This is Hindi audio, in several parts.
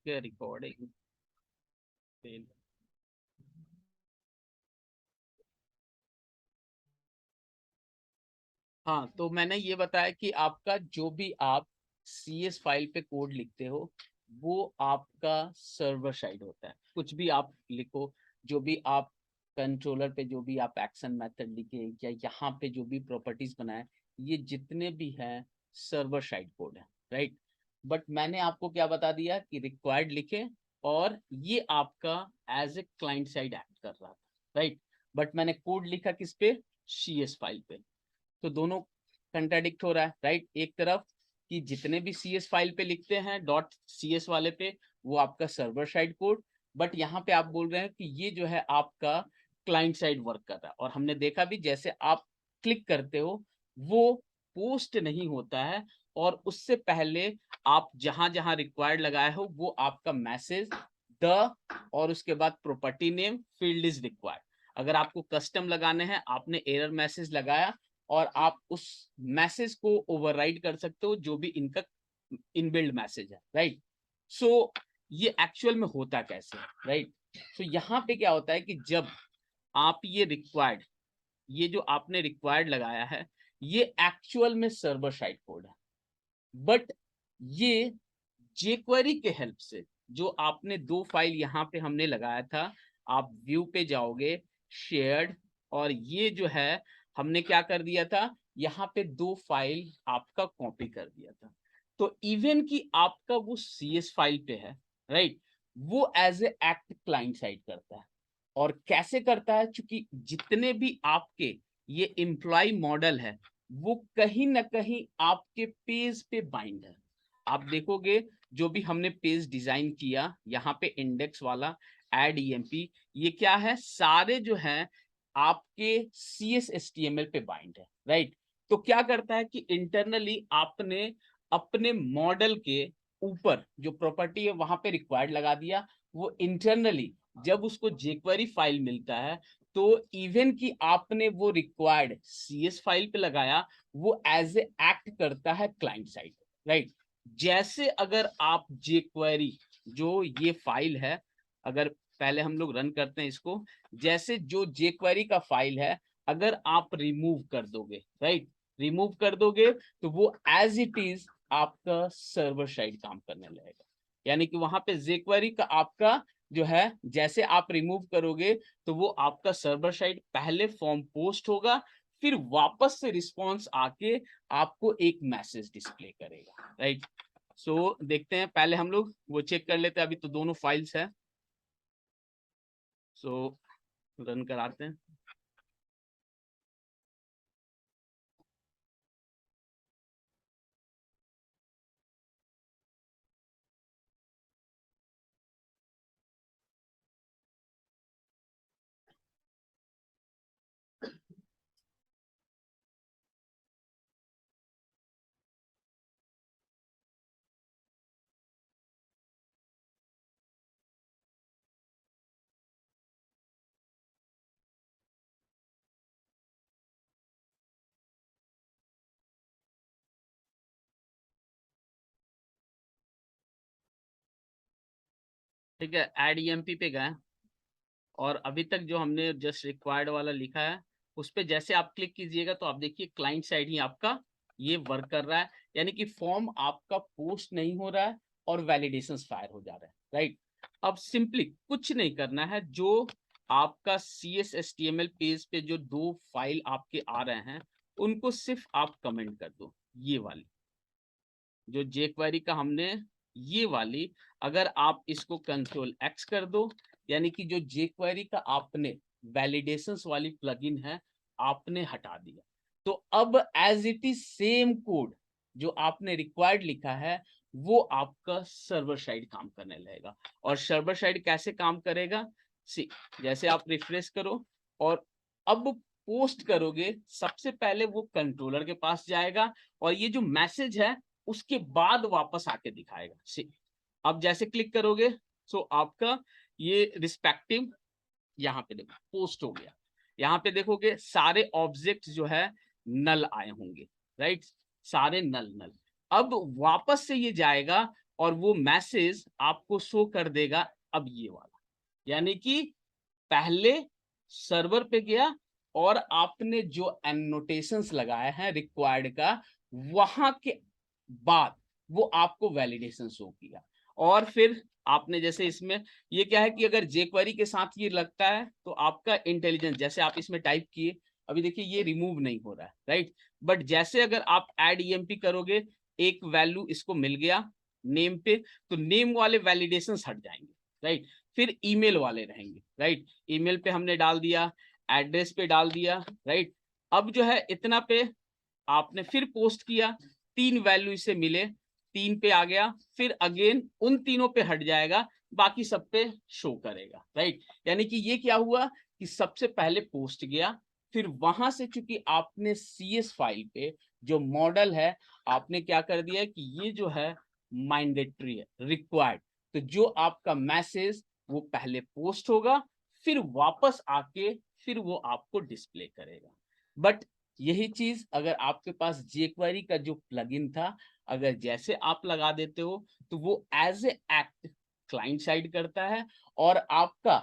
Okay recording. हाँ, तो मैंने ये बताया कि आपका जो भी आप CS फाइल पे कोड लिखते हो वो आपका सर्वर साइड होता है। कुछ भी आप लिखो, जो भी आप कंट्रोलर पे जो भी आप एक्शन मेथड लिखे या यहाँ पे जो भी प्रॉपर्टीज बनाए, ये जितने भी हैं सर्वर साइड कोड है, राइट। बट मैंने आपको क्या बता दिया कि रिक्वायर्ड लिखे और ये आपका as a client side act कर रहा था, राइट। बट मैंने कोड लिखा किस पे? CS फाइल पे। तो दोनों कंट्राडिक्ट हो रहा है, राइट। एक तरफ कि जितने भी CS फाइल पे लिखते हैं डॉट CS वाले पे वो आपका सर्वर साइड कोड, बट यहाँ पे आप बोल रहे हैं कि ये जो है आपका क्लाइंट साइड वर्क कर रहा है। और हमने देखा भी जैसे आप क्लिक करते हो वो पोस्ट नहीं होता है, और उससे पहले आप जहां जहां रिक्वायर्ड लगाए हो वो आपका मैसेज द और उसके बाद property name field is required. अगर आपको कस्टम लगाने हैं, आपने एरर मैसेज लगाया और आप उस मैसेज को ओवरराइड कर सकते हो जो भी इनका इनबिल्ड मैसेज है, राइट। सो ये एक्चुअल में होता कैसे है, राइट। सो यहाँ पे क्या होता है कि जब आप ये रिक्वायर्ड, ये जो आपने रिक्वायर्ड लगाया है ये एक्चुअल में सर्वर साइड कोड है, बट ये jQuery के हेल्प से जो आपने दो फाइल यहाँ पे हमने लगाया था, आप व्यू पे जाओगे, शेयर्ड, और ये जो है हमने क्या कर दिया था, यहाँ पे दो फाइल आपका कॉपी कर दिया था। तो इवन कि आपका वो CS फाइल पे है, राइट, वो as a act client side करता है। और कैसे करता है? क्योंकि जितने भी आपके ये एम्प्लॉय मॉडल है वो कहीं ना कहीं आपके पेज पे बाइंड है। आप देखोगे जो भी हमने पेज डिजाइन किया, यहाँ पे इंडेक्स वाला एड EMP, ये क्या है? सारे जो हैं आपके CS HTML पे बाइंड है, राइट। तो क्या करता है कि इंटरनली आपने अपने मॉडल के ऊपर जो प्रॉपर्टी है वहां पे रिक्वायर्ड लगा दिया। वो इंटरनली जब उसको jQuery फाइल मिलता है तो इवन कि आपने वो रिक्वायर्ड CS फाइल पे लगाया, वो एज ए एक्ट करता है क्लाइंट साइड, राइट। जैसे अगर आप jQuery जो ये फाइल है, अगर पहले हम लोग रन करते हैं इसको, जैसे जो jQuery का फाइल है अगर आप रिमूव कर दोगे, राइट, रिमूव कर दोगे तो वो एज इट इज आपका सर्वर साइड काम करने लगेगा। यानी कि वहां पे jQuery का आपका जो है जैसे आप रिमूव करोगे तो वो आपका सर्वर साइड पहले फॉर्म पोस्ट होगा, फिर वापस से रिस्पॉन्स आके आपको एक मैसेज डिस्प्ले करेगा, राइट। सो देखते हैं, पहले हम लोग वो चेक कर लेते हैं, अभी तो दोनों फाइल्स है। सो रन कराते हैं। ठीक है, एड EMP पे गए और अभी तक जो हमने जस्ट रिक्वायर्ड वाला लिखा है उस पे जैसे आप क्लिक कीजिएगा तो आप देखिए क्लाइंट साइड ही आपका ये वर्क कर रहा है, यानी कि फॉर्म आपका पोस्ट नहीं हो रहा है और वैलिडेशन फायर हो जा रहा है, राइट। अब सिंपली कुछ नहीं करना है, जो आपका CS HTML पेज पे जो दो फाइल आपके आ रहे हैं उनको सिर्फ आप कमेंट कर दो। ये वाली जो jQuery का हमने ये वाली, अगर आप इसको Ctrl+X कर दो, यानी कि जो jQuery का आपने वैलिडेशंस वाली प्लगइन है आपने हटा दिया, तो अब as it is same code जो आपने रिक्वायर्ड लिखा है वो आपका सर्वर साइड काम करने लगेगा। और सर्वर साइड कैसे काम करेगा? सी, जैसे आप रिफ्रेश करो और अब पोस्ट करोगे, सबसे पहले वो कंट्रोलर के पास जाएगा और ये जो मैसेज है उसके बाद वापस आके दिखाएगा। सी, अब जैसे क्लिक करोगे सो आपका ये रिस्पेक्टिव यहाँ पे देखो पोस्ट हो गया। यहाँ पे देखोगे सारे ऑब्जेक्ट जो है नल आए होंगे, राइट, सारे नल नल। अब वापस से ये जाएगा और वो मैसेज आपको शो कर देगा अब ये वाला, यानी कि पहले सर्वर पे गया और आपने जो एनोटेशंस लगाए हैं रिक्वायर्ड का, वहां के बाद वो आपको वैलिडेशन शो किया। और फिर आपने जैसे इसमें ये क्या है कि अगर jQuery के साथ ये लगता है तो आपका इंटेलिजेंस, जैसे आप इसमें टाइप किए, अभी देखिए ये रिमूव नहीं हो रहा है, राइट। बट जैसे अगर आप ऐड EMP करोगे, एक वैल्यू इसको मिल गया नेम पे, तो नेम वाले वैलिडेशंस हट जाएंगे, राइट। फिर ईमेल वाले रहेंगे, राइट। ईमेल पे हमने डाल दिया, एड्रेस पे डाल दिया, राइट। अब जो है इतना पे आपने फिर पोस्ट किया, 3 वैल्यू इसे मिले, 3 पे आ गया, फिर अगेन उन तीनों पे हट जाएगा, बाकी सब पे शो करेगा, राइट। यानी कि ये क्या हुआ कि सबसे पहले पोस्ट गया, फिर वहां से चूंकि आपने CS फाइल पे जो मॉडल है, आपने क्या कर दिया कि ये जो है मैंडेटरी है, रिक्वायर्ड, तो जो आपका मैसेज वो पहले पोस्ट होगा, फिर वापस आके फिर वो आपको डिस्प्ले करेगा। बट यही चीज अगर आपके पास jQuery का जो प्लगइन था, अगर जैसे आप लगा देते हो तो वो as a act client side करता है। और आपका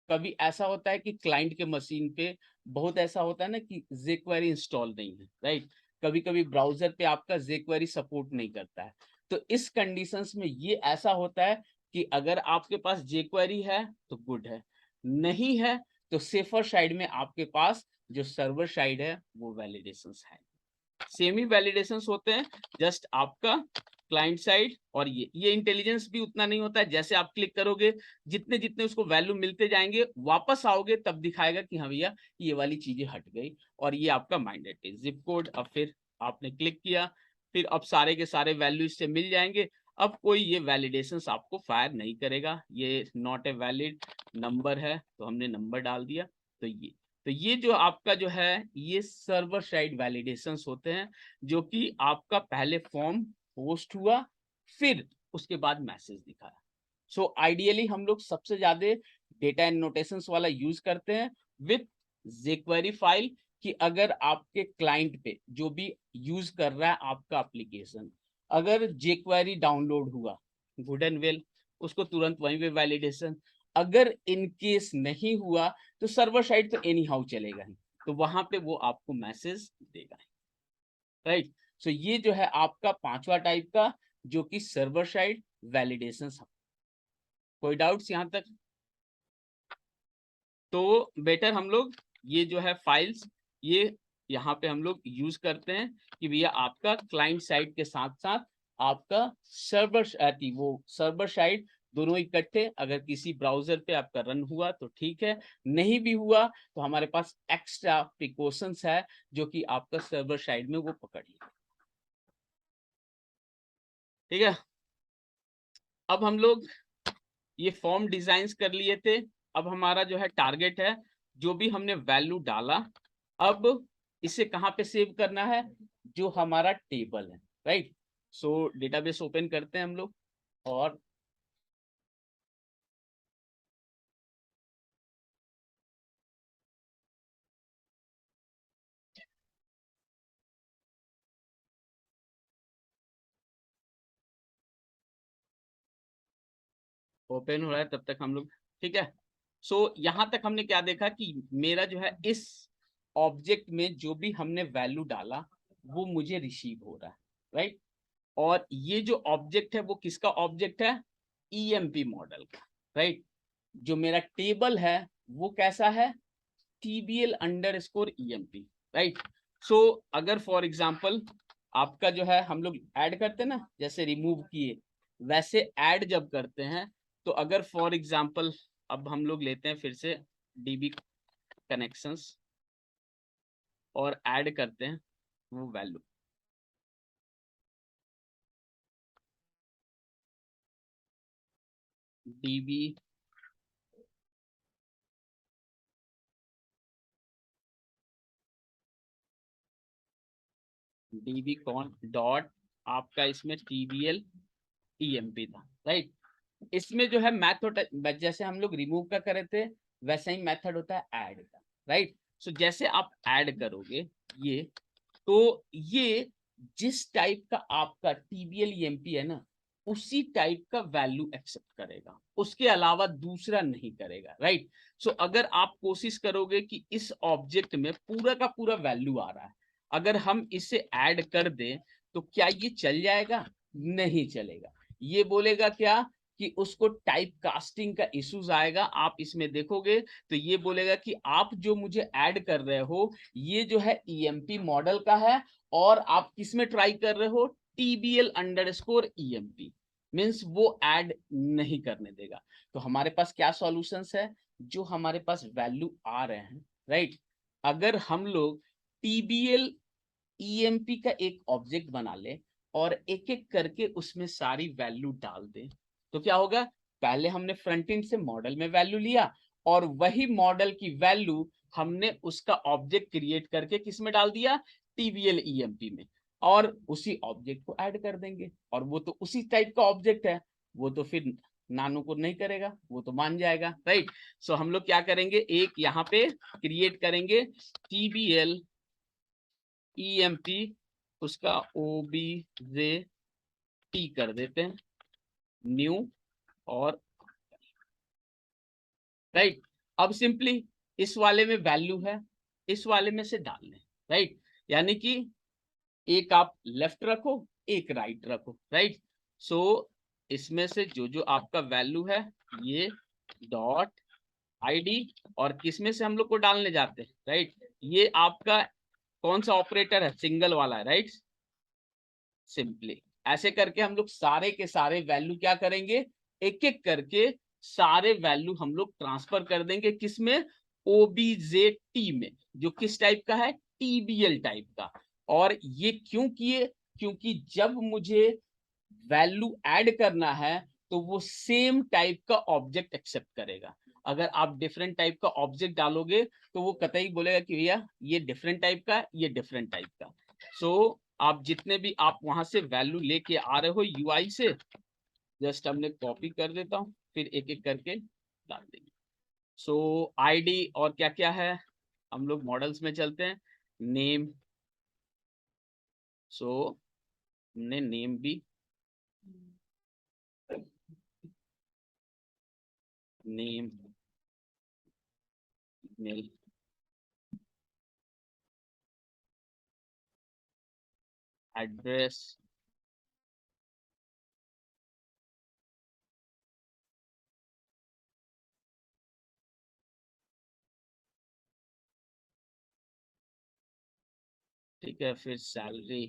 कभी ऐसा होता है कि क्लाइंट के मशीन पे बहुत ऐसा होता है ना कि jQuery इंस्टॉल नहीं है, राइट। कभी कभी ब्राउजर पे आपका jQuery सपोर्ट नहीं करता है, तो इस कंडीशंस में ये ऐसा होता है कि अगर आपके पास jQuery है तो गुड है, नहीं है तो सेफर साइड में आपके पास जो सर्वर साइड है वो वैलिडेशंस है। सेम ही वैलिडेशंस होते हैं, जस्ट आपका क्लाइंट साइड। और ये इंटेलिजेंस भी उतना नहीं होता है, जैसे आप क्लिक करोगे जितने जितने उसको वैल्यू मिलते जाएंगे, वापस आओगे तब दिखाएगा कि हाँ भैया ये वाली चीजें हट गई और ये आपका माइंडेड है जिप कोड। अब फिर आपने क्लिक किया, फिर अब सारे के सारे वैल्यू इससे मिल जाएंगे। अब कोई ये वैलिडेशंस आपको फायर नहीं करेगा, ये नॉट ए वैलिड नंबर है तो हमने नंबर डाल दिया। तो ये जो आपका जो है ये सर्वर साइड वैलिडेशंस होते हैं, जो कि आपका पहले फॉर्म पोस्ट हुआ, फिर उसके बाद मैसेज दिखाया। सो आइडियली हम लोग सबसे ज्यादा डेटा एनोटेशंस वाला यूज करते हैं विथ jQuery फाइल, कि अगर आपके क्लाइंट पे जो भी यूज कर रहा है आपका एप्लीकेशन, अगर jQuery डाउनलोड हुआ, गुड एंड वेल, उसको तुरंत वहीं पे वैलिडेशन। अगर इन केस नहीं हुआ तो सर्वर साइड तो एनी हाउ चलेगा ही, तो वहां पे वो आपको मैसेज देगा, राइट। सो ये जो है आपका पांचवा टाइप का, जो कि सर्वर साइड वैलिडेशन। कोई डाउट्स यहां तक? तो बेटर हम लोग ये जो है फाइल्स, ये यहाँ पे हम लोग यूज करते हैं कि भैया आपका क्लाइंट साइड के साथ साथ आपका सर्वर वो सर्वर साइड दोनों इकट्ठे, अगर किसी ब्राउजर पे आपका रन हुआ तो ठीक है, नहीं भी हुआ तो हमारे पास एक्स्ट्रा प्रिकॉशंस है जो कि आपका सर्वर साइड में वो पकड़ लिया, ठीक है। अब हम लोग ये फॉर्म डिजाइन कर लिए थे, अब हमारा जो है टारगेट है, जो भी हमने वैल्यू डाला, अब इसे कहाँ पे सेव करना है, जो हमारा टेबल है, राइट। सो डेटाबेस ओपन करते हैं हम लोग, और ओपन हो रहा है तब तक हम लोग, ठीक है। सो यहाँ तक हमने क्या देखा कि मेरा जो है इस ऑब्जेक्ट में जो भी हमने वैल्यू डाला वो मुझे रिसीव हो रहा है, राइट। और ये जो ऑब्जेक्ट है वो किसका ऑब्जेक्ट है, EMP मॉडल का, राइट। जो मेरा टेबल है वो कैसा है, TBL_EMP, राइट। सो अगर फॉर एग्जांपल आपका जो है हम लोग ऐड करते हैं ना, जैसे रिमूव किए वैसे ऐड जब करते हैं, तो अगर फॉर एग्जांपल अब हम लोग लेते हैं फिर से DB कनेक्शंस और ऐड करते हैं वो वैल्यू, DB कौन डॉट आपका इसमें TBL EMP था, राइट। इसमें जो है मैथड जैसे हम लोग रिमूव का करे थे वैसा ही मेथड होता है ऐड का, राइट। सो जैसे आप ऐड करोगे ये, तो ये जिस टाइप का आपका TBL EMP है ना, उसी टाइप का वैल्यू एक्सेप्ट करेगा, उसके अलावा दूसरा नहीं करेगा, राइट। सो अगर आप कोशिश करोगे कि इस ऑब्जेक्ट में पूरा का पूरा वैल्यू आ रहा है, अगर हम इसे ऐड कर दें तो क्या ये चल जाएगा? नहीं चलेगा। ये बोलेगा क्या कि उसको टाइप कास्टिंग का इश्यूज आएगा। आप इसमें देखोगे तो ये बोलेगा कि आप जो मुझे ऐड कर रहे हो ये जो है ईएमपी मॉडल का है, और आप किसमें ट्राई कर रहे हो? TBL_EMP, मीन्स वो ऐड नहीं करने देगा। तो हमारे पास क्या सॉल्यूशंस है? जो हमारे पास वैल्यू आ रहे हैं, राइट, अगर हम लोग TBL_EMP का एक ऑब्जेक्ट बना ले और एक एक करके उसमें सारी वैल्यू डाल दे, तो क्या होगा? पहले हमने फ्रंट एंड से मॉडल में वैल्यू लिया और वही मॉडल की वैल्यू हमने उसका ऑब्जेक्ट क्रिएट करके किस में डाल दिया? TBL_EMP में, और उसी ऑब्जेक्ट को ऐड कर देंगे। और वो तो उसी टाइप का ऑब्जेक्ट है, वो तो फिर नानो को नहीं करेगा, वो तो मान जाएगा, राइट। सो हम लोग क्या करेंगे, एक यहाँ पे क्रिएट करेंगे TBL_EMP, उसका OBJ_T कर देते हैं, न्यू, और राइट। अब सिंपली इस वाले में वैल्यू है, इस वाले में से डाल लें, राइट। यानी कि एक आप लेफ्ट रखो, एक राइट रखो, राइट। सो इसमें से जो जो आपका वैल्यू है ये डॉट आईडी, और किसमें से हम लोग को डालने जाते हैं, राइट। ये आपका कौन सा ऑपरेटर है? सिंगल वाला है, राइट। सिंपली ऐसे करके हम लोग सारे के सारे वैल्यू क्या करेंगे, एक एक करके सारे वैल्यू हम लोग ट्रांसफर कर देंगे किसमें? OBJ_T में, जो किस टाइप का है? TBL टाइप का। और ये क्यों किए? क्योंकि जब मुझे वैल्यू ऐड करना है तो वो सेम टाइप का ऑब्जेक्ट एक्सेप्ट करेगा। अगर आप डिफरेंट टाइप का ऑब्जेक्ट डालोगे तो वो कतई बोलेगा कि भैया ये डिफरेंट टाइप का, ये डिफरेंट टाइप का। सो आप जितने भी आप वहां से वैल्यू लेके आ रहे हो यूआई से, जस्ट हमने कॉपी कर देता हूँ, फिर एक एक करके डाल देंगे। सो आईडी और क्या क्या है, हम लोग मॉडल्स में चलते हैं, नेम। सो हमने नेम भी, नेम, मेल, एड्रेस, ठीक है, फिर सैलरी,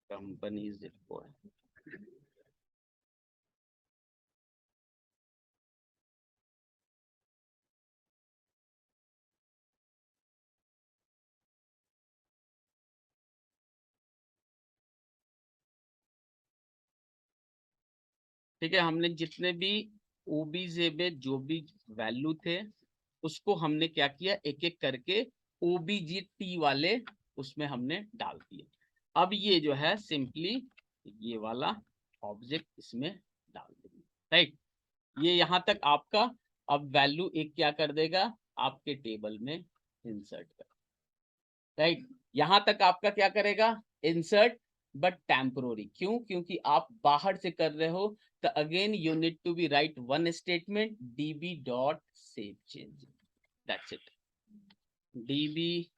कंपनी जिप कोड। ठीक है, हमने जितने भी ओबीजे में जो भी वैल्यू थे उसको हमने क्या किया, एक एक करके OBJ_T वाले उसमें हमने डाल दिए। अब ये जो है सिंपली ये वाला ऑब्जेक्ट इसमें डाल देंगे, राइट। ये यहाँ तक आपका अब वैल्यू एक क्या कर देगा, आपके टेबल में इंसर्ट कर, राइट। यहां तक आपका क्या करेगा, इंसर्ट, बट टेम्पोररी। क्यों? क्योंकि आप बाहर से कर रहे हो, तो again you need to be write one statement, db.save_change, that's it, db.save,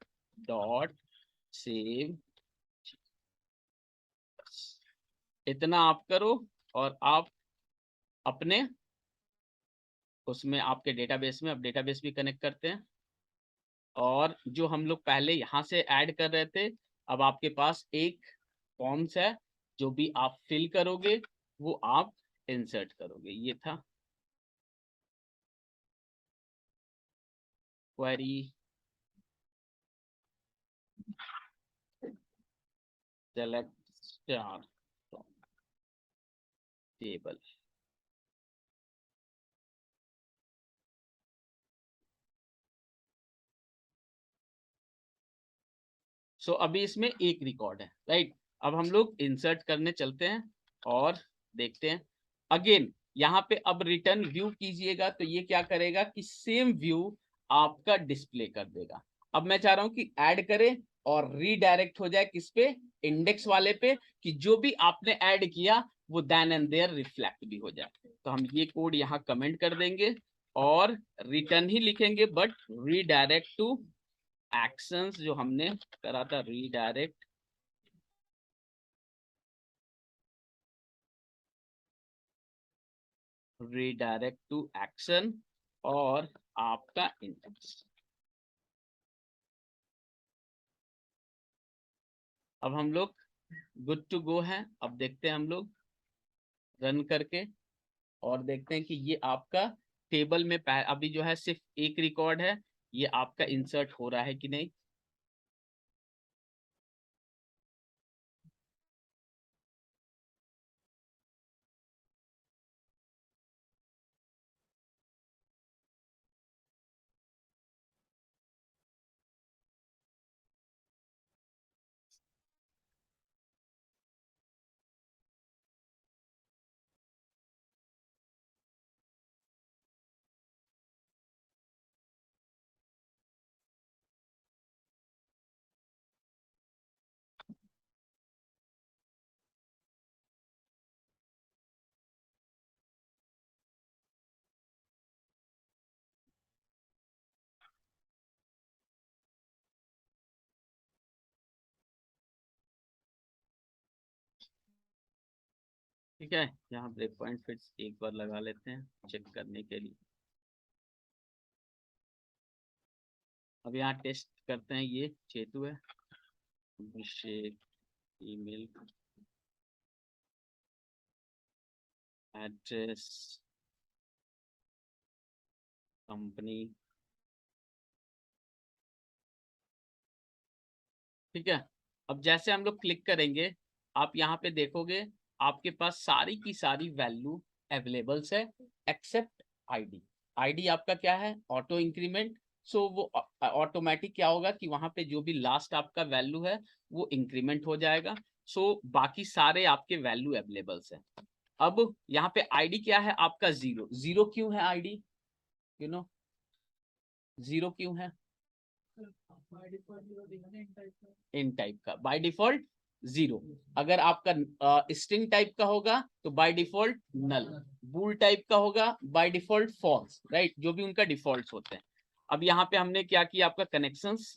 इतना आप करो। और आप अपने उसमें आपके डेटाबेस में, अब डेटाबेस भी कनेक्ट करते हैं, और जो हम लोग पहले यहाँ से ऐड कर रहे थे, अब आपके पास एक फॉर्म्स है, जो भी आप फिल करोगे वो आप इंसर्ट करोगे। ये था क्वेरी सेलेक्ट स्टार टेबल। सो अभी इसमें एक रिकॉर्ड है, राइट। अब हम लोग इंसर्ट करने चलते हैं और देखते हैं। अगेन यहाँ पे अब रिटर्न व्यू कीजिएगा तो ये क्या करेगा कि सेम व्यू आपका डिस्प्ले कर देगा। अब मैं चाह रहा हूं कि ऐड करें और रीडायरेक्ट हो जाए किस पे, इंडेक्स वाले पे, कि जो भी आपने ऐड किया वो देन एंड देयर रिफ्लेक्ट भी हो जाए। तो हम ये कोड यहाँ कमेंट कर देंगे और रिटर्न ही लिखेंगे, बट रीडायरेक्ट टू एक्शंस जो हमने करा था, रीडायरेक्ट टू एक्शन और आपका इंडेक्स। अब हम लोग गुड टू गो हैं। अब देखते हैं हम लोग रन करके और देखते हैं कि ये आपका टेबल में अभी जो है सिर्फ एक रिकॉर्ड है, ये आपका इंसर्ट हो रहा है कि नहीं। ठीक है, यहाँ ब्रेक पॉइंट फिर एक बार लगा लेते हैं चेक करने के लिए। अब यहाँ टेस्ट करते हैं, ये चेतु है, अभिषेक, ईमेल एड्रेस, कंपनी। ठीक है, अब जैसे हम लोग क्लिक करेंगे आप यहाँ पे देखोगे आपके पास सारी की सारी वैल्यू अवेलेबल्स है एक्सेप्ट आईडी। आईडी आपका क्या है, ऑटो इंक्रीमेंट। सो वो ऑटोमेटिक क्या होगा कि वहां पे जो भी लास्ट आपका वैल्यू है वो इंक्रीमेंट हो जाएगा। सो बाकी सारे आपके वैल्यू अवेलेबल्स है। अब यहाँ पे आईडी क्या है आपका, जीरो। जीरो क्यों है आईडी, यू नो जीरो क्यों है, इन टाइप का बाय डिफॉल्ट जीरो। अगर आपका स्ट्रिंग टाइप का होगा तो by default null, bool type का होगा बाय डिफॉल्ट फॉल्स, राइट, जो भी उनका डिफॉल्ट होते हैं। अब यहाँ पे हमने क्या किया, आपका कनेक्शंस,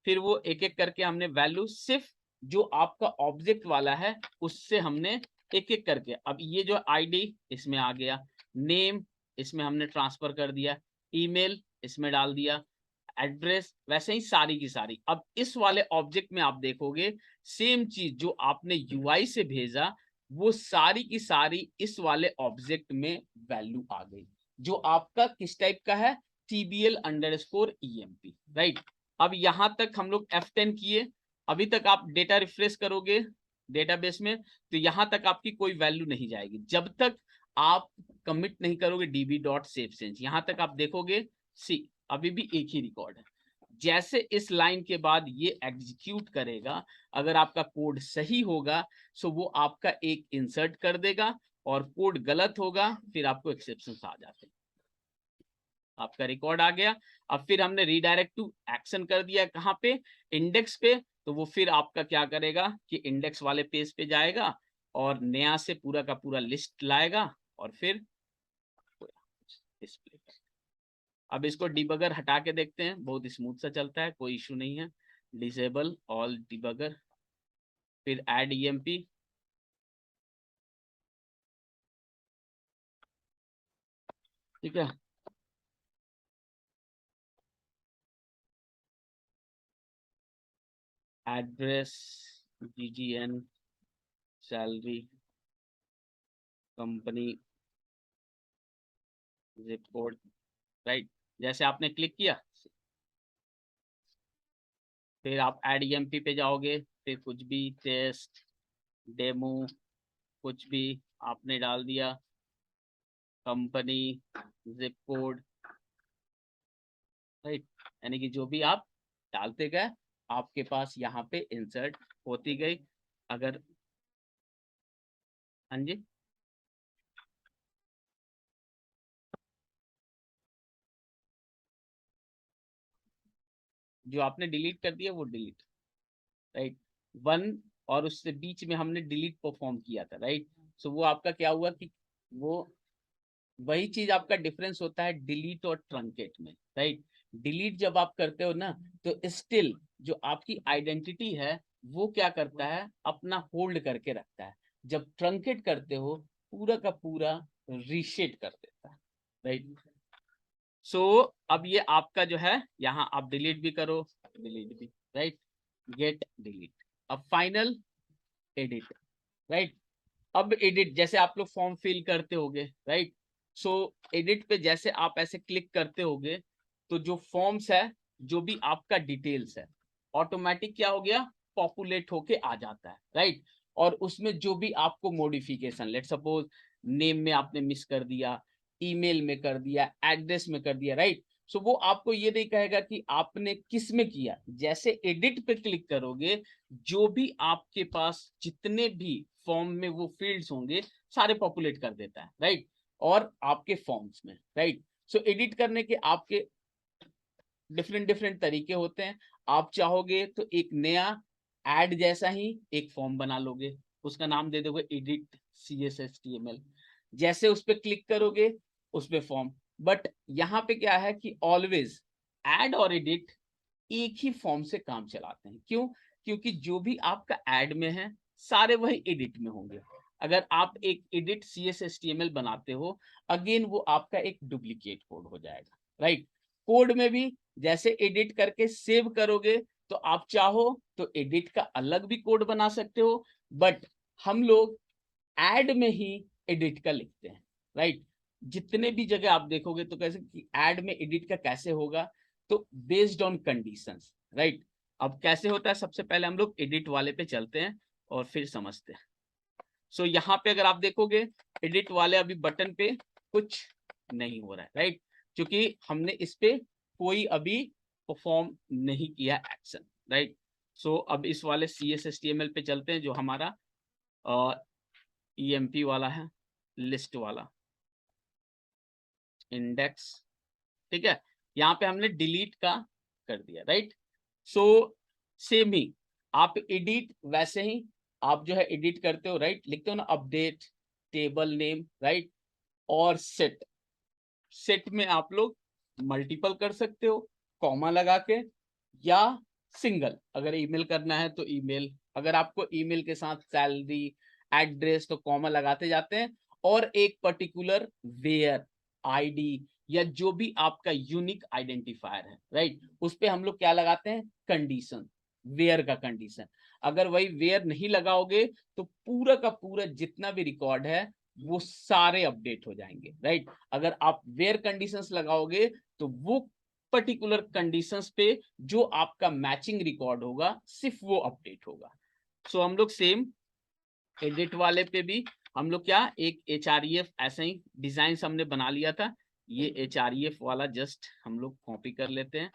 फिर वो एक एक करके हमने वैल्यू सिर्फ जो आपका ऑब्जेक्ट वाला है उससे हमने एक एक करके, अब ये जो आईडी इसमें आ गया, नेम इसमें हमने ट्रांसफर कर दिया, ईमेल इसमें डाल दिया, एड्रेस, वैसे ही सारी की सारी। अब इस वाले ऑब्जेक्ट में आप देखोगे सेम चीज जो आपने यूआई से भेजा वो सारी की सारी इस वाले ऑब्जेक्ट में वैल्यू आ गई, जो आपका किस टाइप का है, TBL_EMP, राइट। अब यहां तक हम लोग F10 किए, अभी तक आप डेटा रिफ्रेश करोगे डेटाबेस में तो यहां तक आपकी कोई वैल्यू नहीं जाएगी जब तक आप कमिट नहीं करोगे db.saveChange। यहां तक आप देखोगे, सी अभी भी एक ही रिकॉर्ड है। जैसे इस लाइन के बाद ये एग्जीक्यूट करेगा, अगर आपका कोड सही होगा सो वो आपका एक इंसर्ट कर देगा, और कोड गलत होगा फिर आपको एक्सेप्शन आ जाते हैं। आपका रिकॉर्ड आ गया। अब फिर हमने रीडायरेक्ट टू एक्शन कर दिया कहाँ पे, इंडेक्स पे। तो वो फिर आपका क्या करेगा कि इंडेक्स वाले पेज पे जाएगा और नया से पूरा का पूरा लिस्ट लाएगा और फिर डिस्प्ले। अब इसको डिबगर हटा के देखते हैं, बहुत स्मूथ सा चलता है, कोई इशू नहीं है। डिसेबल ऑल डिबगर, फिर ऐड ईएमपी, ठीक है। Address, GGN, salary, company, zip code, right. जैसे आपने क्लिक किया फिर आप ऐड ईएमपी पे जाओगे, फिर कुछ भी टेस्ट, डेमो, कुछ भी आपने डाल दिया, कंपनी, जिप कोड, राइट। यानी कि जो भी आप डालते गए आपके पास यहाँ पे इंसर्ट होती गई। अगर, हाँ जी, जो आपने डिलीट कर दिया वो डिलीट, राइट। 1 और उससे बीच में हमने डिलीट परफॉर्म किया था, राइट। सो वो आपका क्या हुआ कि वो वही चीज आपका डिफरेंस होता है डिलीट और ट्रंकेट में, राइट। डिलीट जब आप करते हो ना तो स्टिल जो आपकी आइडेंटिटी है वो क्या करता है, अपना होल्ड करके रखता है। जब ट्रंकेट करते हो पूरा का पूरा रीशेड कर देता है, राइट। सो अब ये आपका जो है यहाँ आप डिलीट भी करो, डिलीट भी, राइट, गेट डिलीट। अब फाइनल एडिट, राइट। अब एडिट जैसे आप लोग फॉर्म फिल करते होगे, राइट। सो एडिट पे जैसे आप ऐसे क्लिक करते होगे तो जो फॉर्म्स है, जो भी आपका डिटेल्स है, ऑटोमेटिक क्या हो गया, पॉपुलेट होके आ जाता है, राइट। और उसमें जो भी आपको मॉडिफिकेशन, लेट सपोज नेम में आपने मिस कर दिया, ईमेल में कर दिया, एड्रेस में कर दिया, राइट। सो वो आपको ये नहीं कहेगा कि आपने किस में किया। जैसे एडिट पे क्लिक करोगे जो भी आपके पास जितने भी फॉर्म में वो फील्ड्स होंगे सारे पॉपुलेट कर देता है, राइट। और आपके फॉर्म्स में, राइट। सो एडिट करने के आपके डिफरेंट डिफरेंट तरीके होते हैं। आप चाहोगे तो एक नया ऐड जैसा ही एक फॉर्म बना लोगे, उसका नाम दे दोगे एडिट CSS/HTML। जैसे उस पर क्लिक करोगे उस पे फॉर्म। बट यहाँ पे क्या है कि ऑलवेज ऐड और एडिट एक ही फॉर्म से काम चलाते हैं। क्यों? क्योंकि जो भी आपका ऐड में है सारे वही एडिट में होंगे। अगर आप एक एडिट CSS/HTML बनाते हो, अगेन वो आपका एक डुप्लीकेट कोड हो जाएगा, राइट। कोड में भी जैसे एडिट करके सेव करोगे तो आप चाहो तो एडिट का अलग भी कोड बना सकते हो, बट हम लोग ऐड में ही एडिट का लिखते हैं, राइट। जितने भी जगह आप देखोगे तो कैसे कि ऐड में एडिट का कैसे होगा, तो बेस्ड ऑन कंडीशंस, राइट। अब कैसे होता है, सबसे पहले हम लोग एडिट वाले पे चलते हैं और फिर समझते हैं। सो यहाँ पे अगर आप देखोगे एडिट वाले अभी बटन पे कुछ नहीं हो रहा है, राइट, क्योंकि हमने इस पे कोई अभी परफॉर्म नहीं किया एक्शन, राइट। सो अब इस वाले CSS/HTML पे चलते हैं जो हमारा EMP वाला है, लिस्ट वाला, इंडेक्स, ठीक है। यहाँ पे हमने डिलीट का कर दिया, राइट। सो सेम ही आप एडिट वैसे ही आप जो है एडिट करते हो, राइट, लिखते हो ना अपडेट टेबल नेम, राइट। और सेट, सेट में आप लोग मल्टीपल कर सकते हो कॉमा लगा के, या सिंगल। अगर ईमेल करना है तो ईमेल, अगर आपको ईमेल के साथ सैलरी एड्रेस तो कॉमा लगाते जाते हैं। और एक पर्टिकुलर वेयर आईडी या जो भी आपका यूनिक आइडेंटिफायर है, राइट, उस पे हम लोग क्या लगाते हैं, कंडीशन, वेयर का कंडीशन। अगर वही वेयर नहीं लगाओगे तो पूरा का पूरा जितना भी रिकॉर्ड है वो सारे अपडेट हो जाएंगे, राइट। अगर आप वेयर कंडीशंस लगाओगे तो वो पर्टिकुलर कंडीशंस पे जो आपका मैचिंग रिकॉर्ड होगा सिर्फ वो अपडेट होगा। सो हम लोग सेम एडिट वाले पे भी हम लोग क्या एक HREF ऐसे ही डिजाइन हमने बना लिया था। ये HREF वाला जस्ट हम लोग कॉपी कर लेते हैं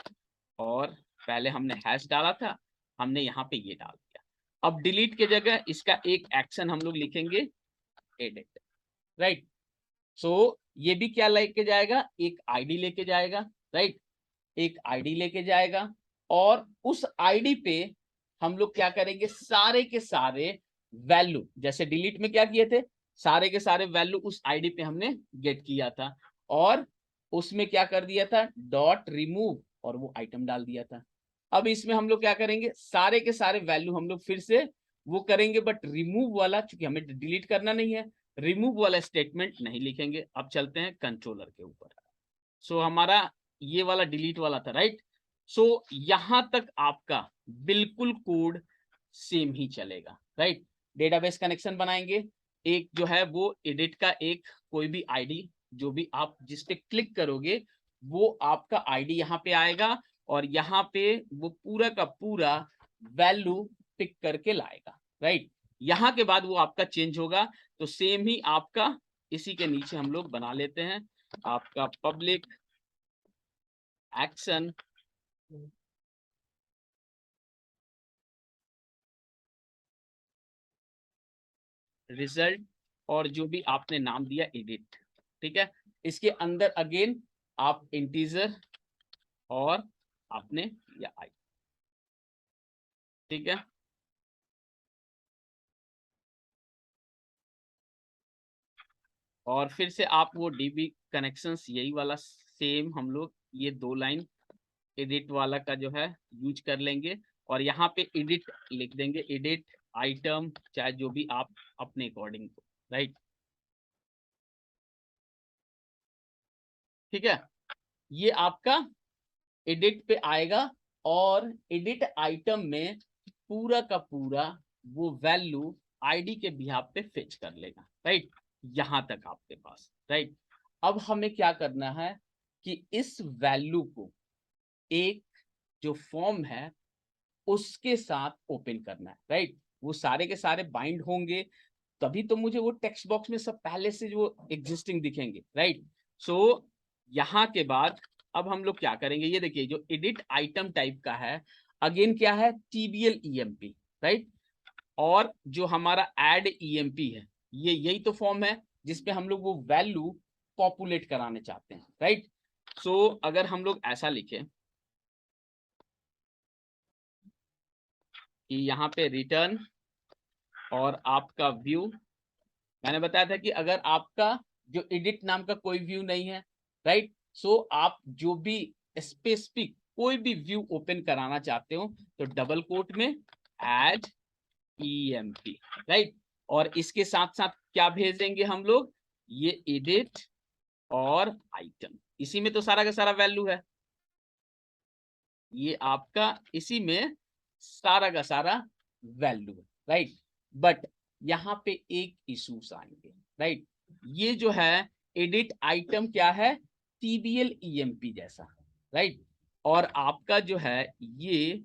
और पहले हमने हैश डाला था, हमने यहाँ पे ये डाल दिया। अब डिलीट के जगह इसका एक एक्शन हम लोग लिखेंगे एडिट, राइट। सो ये भी क्या लेके जाएगा, एक आईडी लेके जाएगा, राइट, एक आईडी लेके जाएगा। और उस आईडी पे हम लोग क्या करेंगे, सारे के सारे वैल्यू, जैसे डिलीट में क्या किए थे, सारे के सारे वैल्यू उस आईडी पे हमने गेट किया था और उसमें क्या कर दिया था, डॉट रिमूव, और वो आइटम डाल दिया था। अब इसमें हम लोग क्या करेंगे, सारे के सारे वैल्यू हम लोग फिर से वो करेंगे, बट रिमूव वाला चूंकि हमें डिलीट करना नहीं है, रिमूव वाला स्टेटमेंट नहीं लिखेंगे। अब चलते हैं कंट्रोलर के ऊपर। सो हमारा ये वाला डिलीट वाला था, राइट। सो यहां तक आपका बिल्कुल कोड सेम ही चलेगा, राइट। डेटाबेस कनेक्शन बनाएंगे, एक जो है वो एडिट का एक कोई भी आईडी, जो भी आप जिस पे क्लिक करोगे वो आपका आईडी यहाँ पे आएगा और यहाँ पे वो पूरा का पूरा वैल्यू पिक करके लाएगा, राइट। यहाँ के बाद वो आपका चेंज होगा। तो सेम ही आपका इसी के नीचे हम लोग बना लेते हैं आपका पब्लिक एक्शन रिजल्ट और जो भी आपने नाम दिया एडिट, ठीक है। इसके अंदर अगेन आप इंटीजर और आपने या आई, ठीक है। और फिर से आप वो डीबी कनेक्शंस यही वाला सेम हम लोग ये 2 लाइन एडिट वाला का जो है यूज कर लेंगे और यहाँ पे एडिट लिख देंगे, एडिट आइटम, चाहे जो भी आप अपने अकॉर्डिंग, राइट। ठीक है, ये आपका एडिट पे आएगा और एडिट आइटम में पूरा का पूरा वो वैल्यू आईडी के बिहाफ पे फेच कर लेगा, राइट। यहां तक आपके पास, राइट। अब हमें क्या करना है कि इस वैल्यू को एक जो फॉर्म है उसके साथ ओपन करना है, राइट। वो सारे के सारे बाइंड होंगे तभी तो मुझे वो टेक्स्ट बॉक्स में सब पहले से जो एग्जिस्टिंग दिखेंगे, राइट। सो यहाँ के बाद अब हम लोग क्या करेंगे, ये देखिए जो एडिट आइटम टाइप का है, अगेन क्या है, टीबीएल ईएमपी, राइट। और जो हमारा एड ईएमपी है, ये यही तो फॉर्म है जिसपे हम लोग वो वैल्यू पॉपुलेट कराने चाहते हैं, राइट। सो अगर हम लोग ऐसा लिखें कि यहाँ पे रिटर्न और आपका व्यू, मैंने बताया था कि अगर आपका जो एडिट नाम का कोई व्यू नहीं है, राइट, सो आप जो भी स्पेसिफिक कोई भी व्यू ओपन कराना चाहते हो तो डबल कोट में एड ईएमपी, राइट। और इसके साथ साथ क्या भेज देंगे हम लोग, ये एडिट और आइटम, इसी में तो सारा का सारा वैल्यू है, ये आपका इसी में सारा का सारा वैल्यू है, राइट। बट यहाँ पे एक इश्यूज आएंगे, राइट। ये जो है एडिट आइटम क्या है, टीबीएल ईएमपी जैसा, राइट। और आपका जो है ये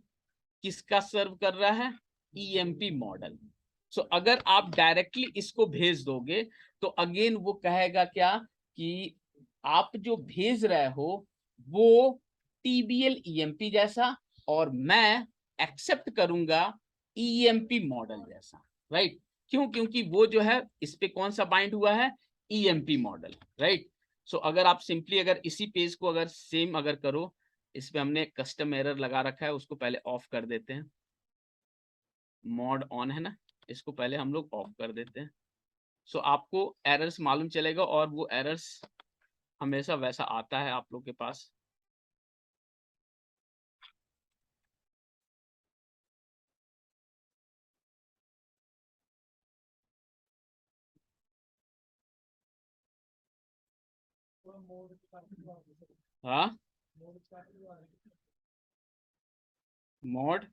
किसका सर्व कर रहा है, ईएमपी मॉडल। सो अगर आप डायरेक्टली इसको भेज दोगे तो अगेन वो कहेगा क्या कि आप जो भेज रहे हो वो टीबीएल ईएमपी जैसा और मैं एक्सेप्ट करूंगा ईएमपी मॉडल जैसा, राइट। क्यों, क्योंकि वो जो है इस पे कौन सा बाइंड हुआ है, ईएमपी मॉडल, राइट। सो अगर आप सिंपली अगर इसी पेज को अगर सेम अगर करो, इसमें हमने कस्टम एरर लगा रखा है, उसको पहले ऑफ कर देते हैं, मॉड ऑन है ना, इसको पहले हम लोग ऑफ कर देते हैं। सो आपको एरर्स मालूम चलेगा और वो एरर्स हमेशा वैसा आता है आप लोग के पास। हाँ, मॉड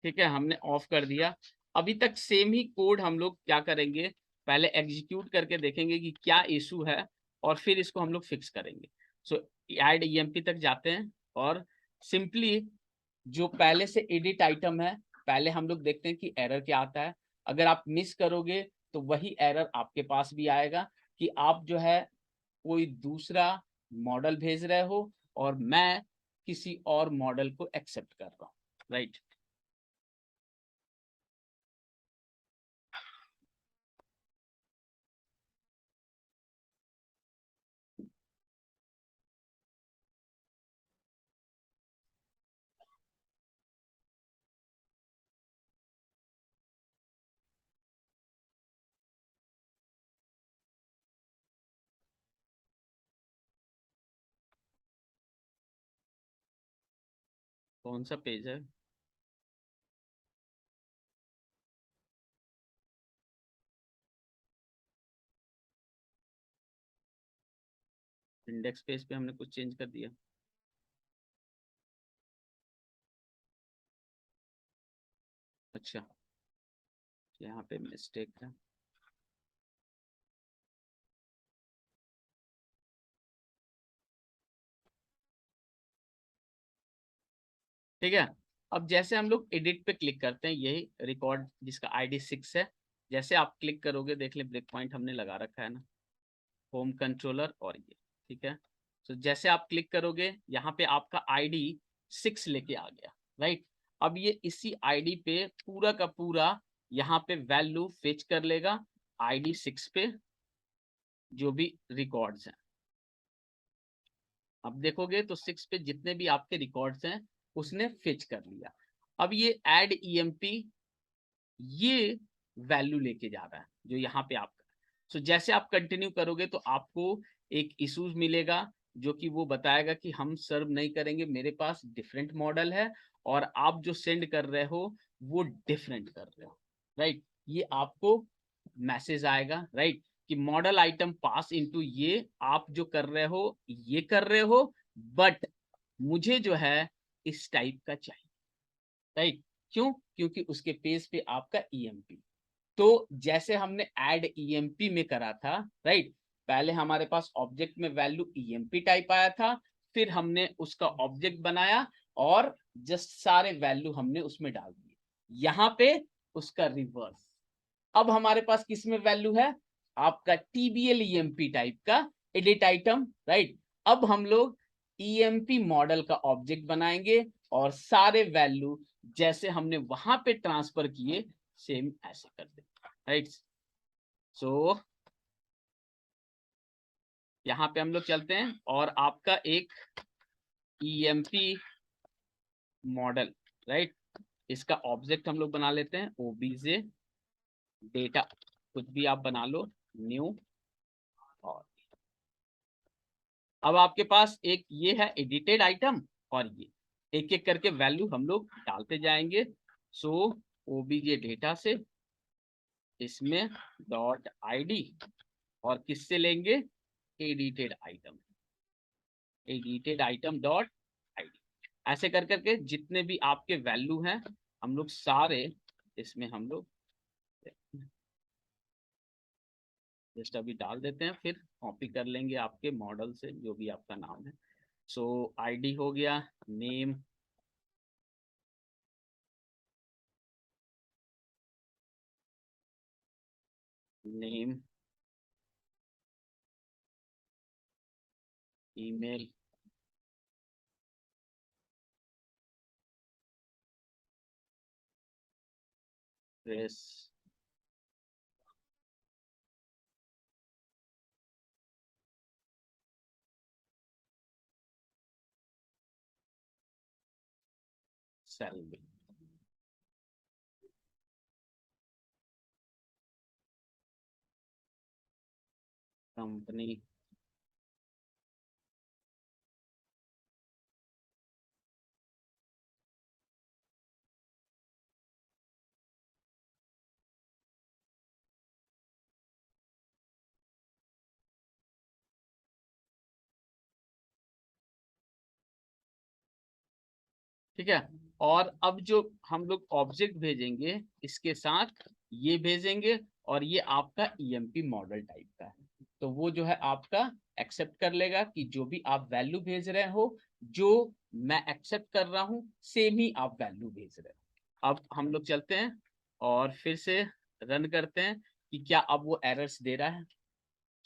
ठीक है, हमने ऑफ कर दिया। अभी तक सेम ही कोड हम लोग क्या करेंगे, पहले एग्जीक्यूट करके देखेंगे कि क्या इशू है और फिर इसको हम लोग फिक्स करेंगे। सो ऐड ईएमपी तक जाते हैं और सिंपली जो पहले से एडिट आइटम है पहले हम लोग देखते हैं कि एरर क्या आता है। अगर आप मिस करोगे तो वही एरर आपके पास भी आएगा कि आप जो है कोई दूसरा मॉडल भेज रहे हो और मैं किसी और मॉडल को एक्सेप्ट कर रहा हूँ, राइट। कौन सा पेज है, इंडेक्स पेज पे हमने कुछ चेंज कर दिया, अच्छा यहाँ पे मिस्टेक है। ठीक है, अब जैसे हम लोग एडिट पे क्लिक करते हैं, यही रिकॉर्ड जिसका आईडी 6 है, जैसे आप क्लिक करोगे देख ले ब्रेक पॉइंट हमने लगा रखा है ना, होम कंट्रोलर और ये, ठीक है। तो जैसे आप क्लिक करोगे यहाँ पे आपका आईडी 6 लेके आ गया, राइट। अब ये इसी आईडी पे पूरा का पूरा यहाँ पे वैल्यू फेच कर लेगा ID 6 पे जो भी रिकॉर्ड्स हैं, अब देखोगे तो 6 पे जितने भी आपके रिकॉर्ड्स हैं उसने फिच कर लिया। अब ये ऐड EMP ये वैल्यू लेके जा रहा है जो यहाँ पे आपका। सो जैसे आप कंटिन्यू करोगे तो आपको एक इशूज मिलेगा जो कि वो बताएगा कि हम सर्व नहीं करेंगे, मेरे पास डिफरेंट मॉडल है और आप जो सेंड कर रहे हो वो डिफरेंट कर रहे हो, राइट। ये आपको मैसेज आएगा, राइट, कि मॉडल आइटम पास इनटू ये आप जो कर रहे हो ये कर रहे हो, बट मुझे जो है इस टाइप का चाहिए, राइट। क्यों? क्योंकि उसके पेज पे आपका EMP। तो जैसे हमने ऐड EMP में करा था, राइट, पहले हमारे पास ऑब्जेक्ट में वैल्यू EMP टाइप आया था, फिर हमने उसका ऑब्जेक्ट बनाया और जस्ट सारे वैल्यू हमने उसमें डाल दिए। यहाँ पे उसका रिवर्स, अब हमारे पास किस में वैल्यू है, आपका TBL EMP टाइप का एडिट आइटम, राइट। अब हम लोग EMP मॉडल का ऑब्जेक्ट बनाएंगे और सारे वैल्यू जैसे हमने वहां पे ट्रांसफर किए सेम ऐसे कर देंगे, राइट। सो यहाँ पे हम लोग चलते हैं और आपका एक EMP मॉडल, राइट, इसका ऑब्जेक्ट हम लोग बना लेते हैं OBJ डेटा, कुछ भी आप बना लो, न्यू। और अब आपके पास एक ये है एडिटेड आइटम और ये एक एक करके वैल्यू हम लोग डालते जाएंगे। सो OBJ डेटा से इसमें डॉट ID और किससे लेंगे, edited item, edited item dot ID। ऐसे कर करके जितने भी आपके वैल्यू हैं हम लोग सारे इसमें हम लोग जस्ट अभी डाल देते हैं, फिर कॉपी कर लेंगे आपके मॉडल से जो भी आपका नाम है। सो ID हो गया, name, name, email, address, salary, company, ठीक है। और अब जो हम लोग ऑब्जेक्ट भेजेंगे इसके साथ ये भेजेंगे और ये आपका EMP मॉडल टाइप का है, तो वो जो है आपका एक्सेप्ट कर लेगा कि जो भी आप वैल्यू भेज रहे हो जो मैं एक्सेप्ट कर रहा हूं सेम ही आप वैल्यू भेज रहे हो। अब हम लोग चलते हैं और फिर से रन करते हैं कि क्या अब वो एरर्स दे रहा है।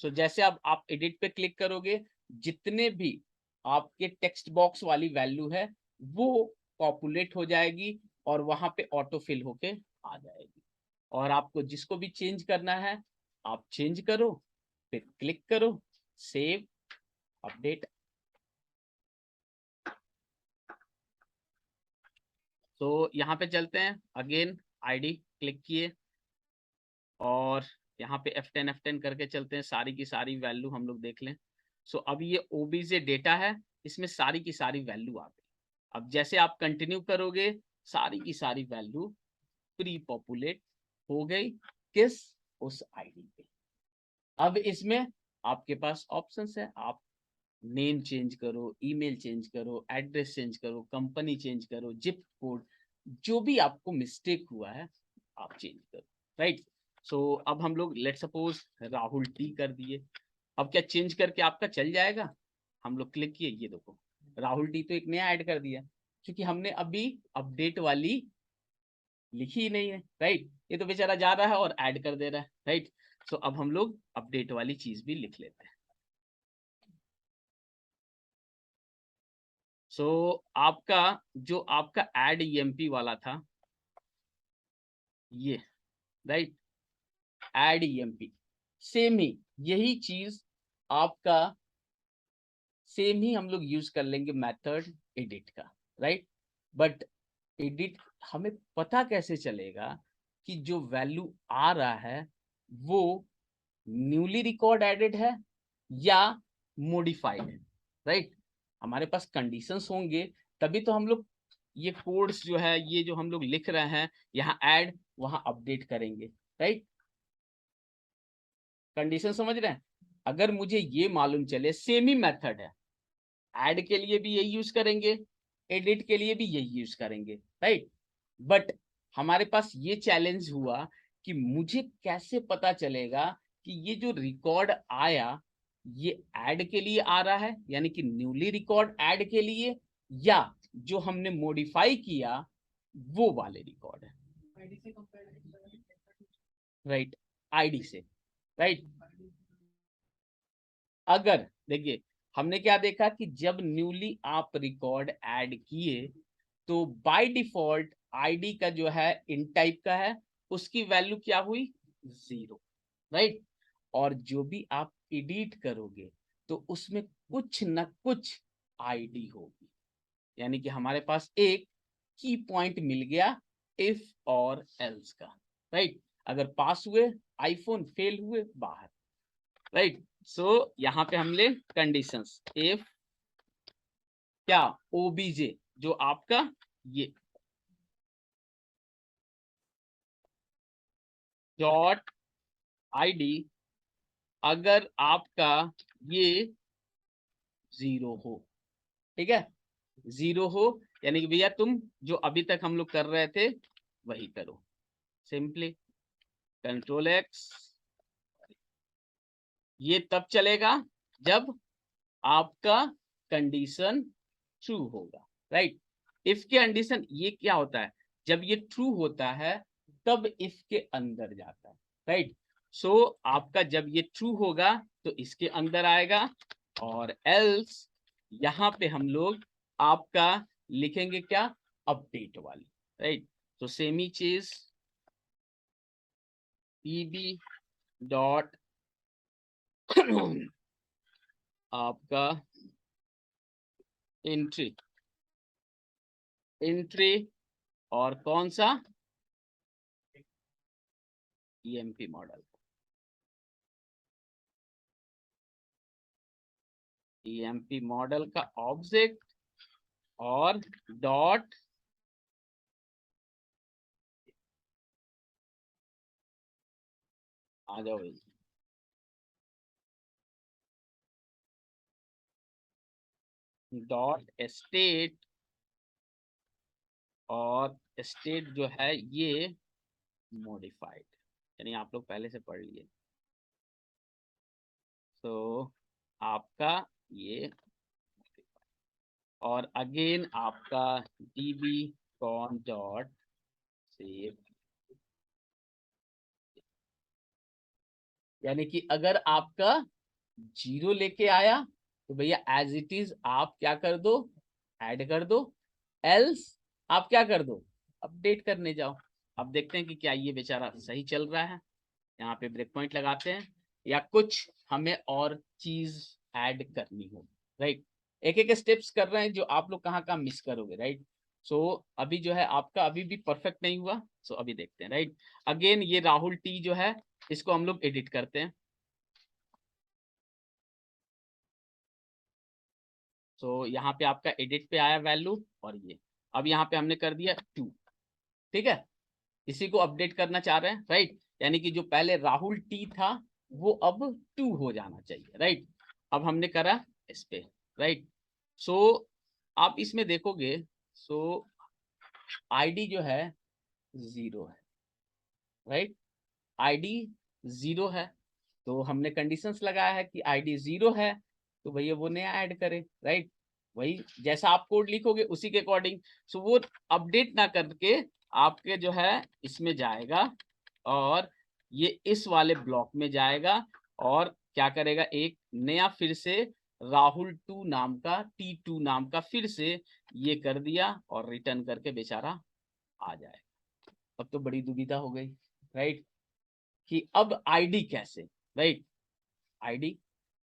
सो जैसे अब आप एडिट पे क्लिक करोगे जितने भी आपके टेक्स्ट बॉक्स वाली वैल्यू है वो पॉपुलेट हो जाएगी और वहां पे ऑटो फिल होके आ जाएगी। और आपको जिसको भी चेंज करना है आप चेंज करो, फिर क्लिक करो, सेव, अपडेट। तो यहाँ पे चलते हैं अगेन, ID क्लिक किए और यहाँ पे F10 करके चलते हैं, सारी की सारी वैल्यू हम लोग देख लें। सो अब ये OBJ डेटा है, इसमें सारी की सारी वैल्यू आ गई। अब जैसे आप कंटिन्यू करोगे सारी की सारी वैल्यू प्री पॉपुलेट हो गई, किस, उस ID पे। अब इसमें आपके पास ऑप्शंस है, आप नेम चेंज करो, ईमेल चेंज करो, एड्रेस चेंज करो, कंपनी चेंज करो, जिप कोड, जो भी आपको मिस्टेक हुआ है आप चेंज करो, राइट। सो अब हम लोग लेट सपोज राहुल T कर दिए। अब क्या चेंज करके आपका चल जाएगा? हम लोग क्लिक किए, ये देखो राहुल T तो एक नया ऐड कर दिया क्योंकि हमने अभी अपडेट वाली लिखी ही नहीं है, राइट। ये तो बेचारा जा रहा है और ऐड कर दे रहा है, राइट। सो अब हम लोग अपडेट वाली चीज भी लिख लेते हैं। सो आपका जो आपका ऐड EMP वाला था ये, राइट, एड ईएमपी, सेम ही यही चीज आपका, सेम ही हम लोग यूज कर लेंगे मेथड एडिट का, राइट। बट एडिट हमें पता कैसे चलेगा कि जो वैल्यू आ रहा है वो न्यूली रिकॉर्ड एडेड है या मॉडिफाइड है, राइट। हमारे पास कंडीशंस होंगे तभी तो हम लोग ये कोड्स जो है, ये जो हम लोग लिख रहे हैं, यहाँ ऐड वहां अपडेट करेंगे, राइट। कंडीशन समझ रहे हैं। अगर मुझे ये मालूम चले सेम ही मेथड है, ऐड के लिए भी यही यूज करेंगे, एडिट के लिए भी यही यूज करेंगे, राइट। बट हमारे पास ये चैलेंज हुआ कि मुझे कैसे पता चलेगा कि ये जो रिकॉर्ड आया ये ऐड के लिए आ रहा है, यानी कि न्यूली रिकॉर्ड ऐड के लिए, या जो हमने मॉडिफाई किया वो वाले रिकॉर्ड है, राइट। आईडी से, राइट। अगर देखिए हमने क्या देखा कि जब न्यूली आप रिकॉर्ड ऐड किए तो बाय डिफॉल्ट आईडी का जो है इन टाइप का है, उसकी वैल्यू क्या हुई 0, राइट। और जो भी आप एडिट करोगे तो उसमें कुछ न कुछ आईडी होगी, यानी कि हमारे पास एक की पॉइंट मिल गया इफ और एल्स का, राइट। अगर पास हुए आईफोन, फेल हुए बाहर, राइट। सो यहाँ पे हमने कंडीशंस इफ क्या ओबीजे जो आपका ये डॉट आईडी, अगर आपका ये 0 हो, ठीक है, 0 हो, यानी कि भैया तुम जो अभी तक हम लोग कर रहे थे वही करो, सिंपली कंट्रोल एक्स। ये तब चलेगा जब आपका कंडीशन ट्रू होगा, राइट। इफ के कंडीशन ये क्या होता है, जब ये ट्रू होता है तब इफ के अंदर जाता है, राइट। सो आपका जब ये ट्रू होगा तो इसके अंदर आएगा, और एल्स यहाँ पे हम लोग आपका लिखेंगे क्या, अपडेट वाली, राइट। तो सेमी चीज पीबी डॉट आपका एंट्री, एंट्री और कौन सा ईएमपी मॉडल, ईएमपी मॉडल का ऑब्जेक्ट और डॉट आ जाओ भाई, डॉट स्टेट, और स्टेट जो है ये मॉडिफाइड, यानी आप लोग पहले से पढ़ लिए। तो आपका ये, और अगेन आपका db कॉन डॉट सेव, यानी कि अगर आपका 0 लेके आया तो भैया एज इट इज आप क्या कर दो, ऐड कर दो, एल्स आप क्या कर दो, अपडेट करने जाओ। अब देखते हैं कि क्या ये बेचारा सही चल रहा है, यहाँ पे ब्रेक पॉइंट लगाते हैं या कुछ हमें और चीज ऐड करनी हो, राइट। एक एक स्टेप्स कर रहे हैं जो आप लोग कहाँ कहाँ मिस करोगे, राइट। सो अभी जो है आपका अभी भी परफेक्ट नहीं हुआ, सो अभी देखते हैं, राइट। अगेन ये राहुल टी जो है इसको हम लोग एडिट करते हैं। सो यहाँ पे आपका एडिट पे आया वैल्यू, और ये अब यहाँ पे हमने कर दिया 2, ठीक है। इसी को अपडेट करना चाह रहे हैं, राइट। यानी कि जो पहले राहुल टी था वो अब 2 हो जाना चाहिए, राइट। अब हमने करा इस पे, राइट। सो आप इसमें देखोगे, सो आईडी जो है 0 है, राइट। आईडी 0 है, तो हमने कंडीशंस लगाया है कि आईडी 0 है तो भैया वो नया ऐड करे, राइट। वही जैसा आप कोड लिखोगे उसी के अकॉर्डिंग, सो वो अपडेट ना करके आपके जो है इसमें जाएगा, और ये इस वाले ब्लॉक में जाएगा, और क्या करेगा, एक नया फिर से राहुल 2 नाम का, T2 नाम का फिर से ये कर दिया, और रिटर्न करके बेचारा आ जाएगा। अब तो बड़ी दुविधा हो गई, राइट। कि अब आईडी कैसे, राइट, आईडी।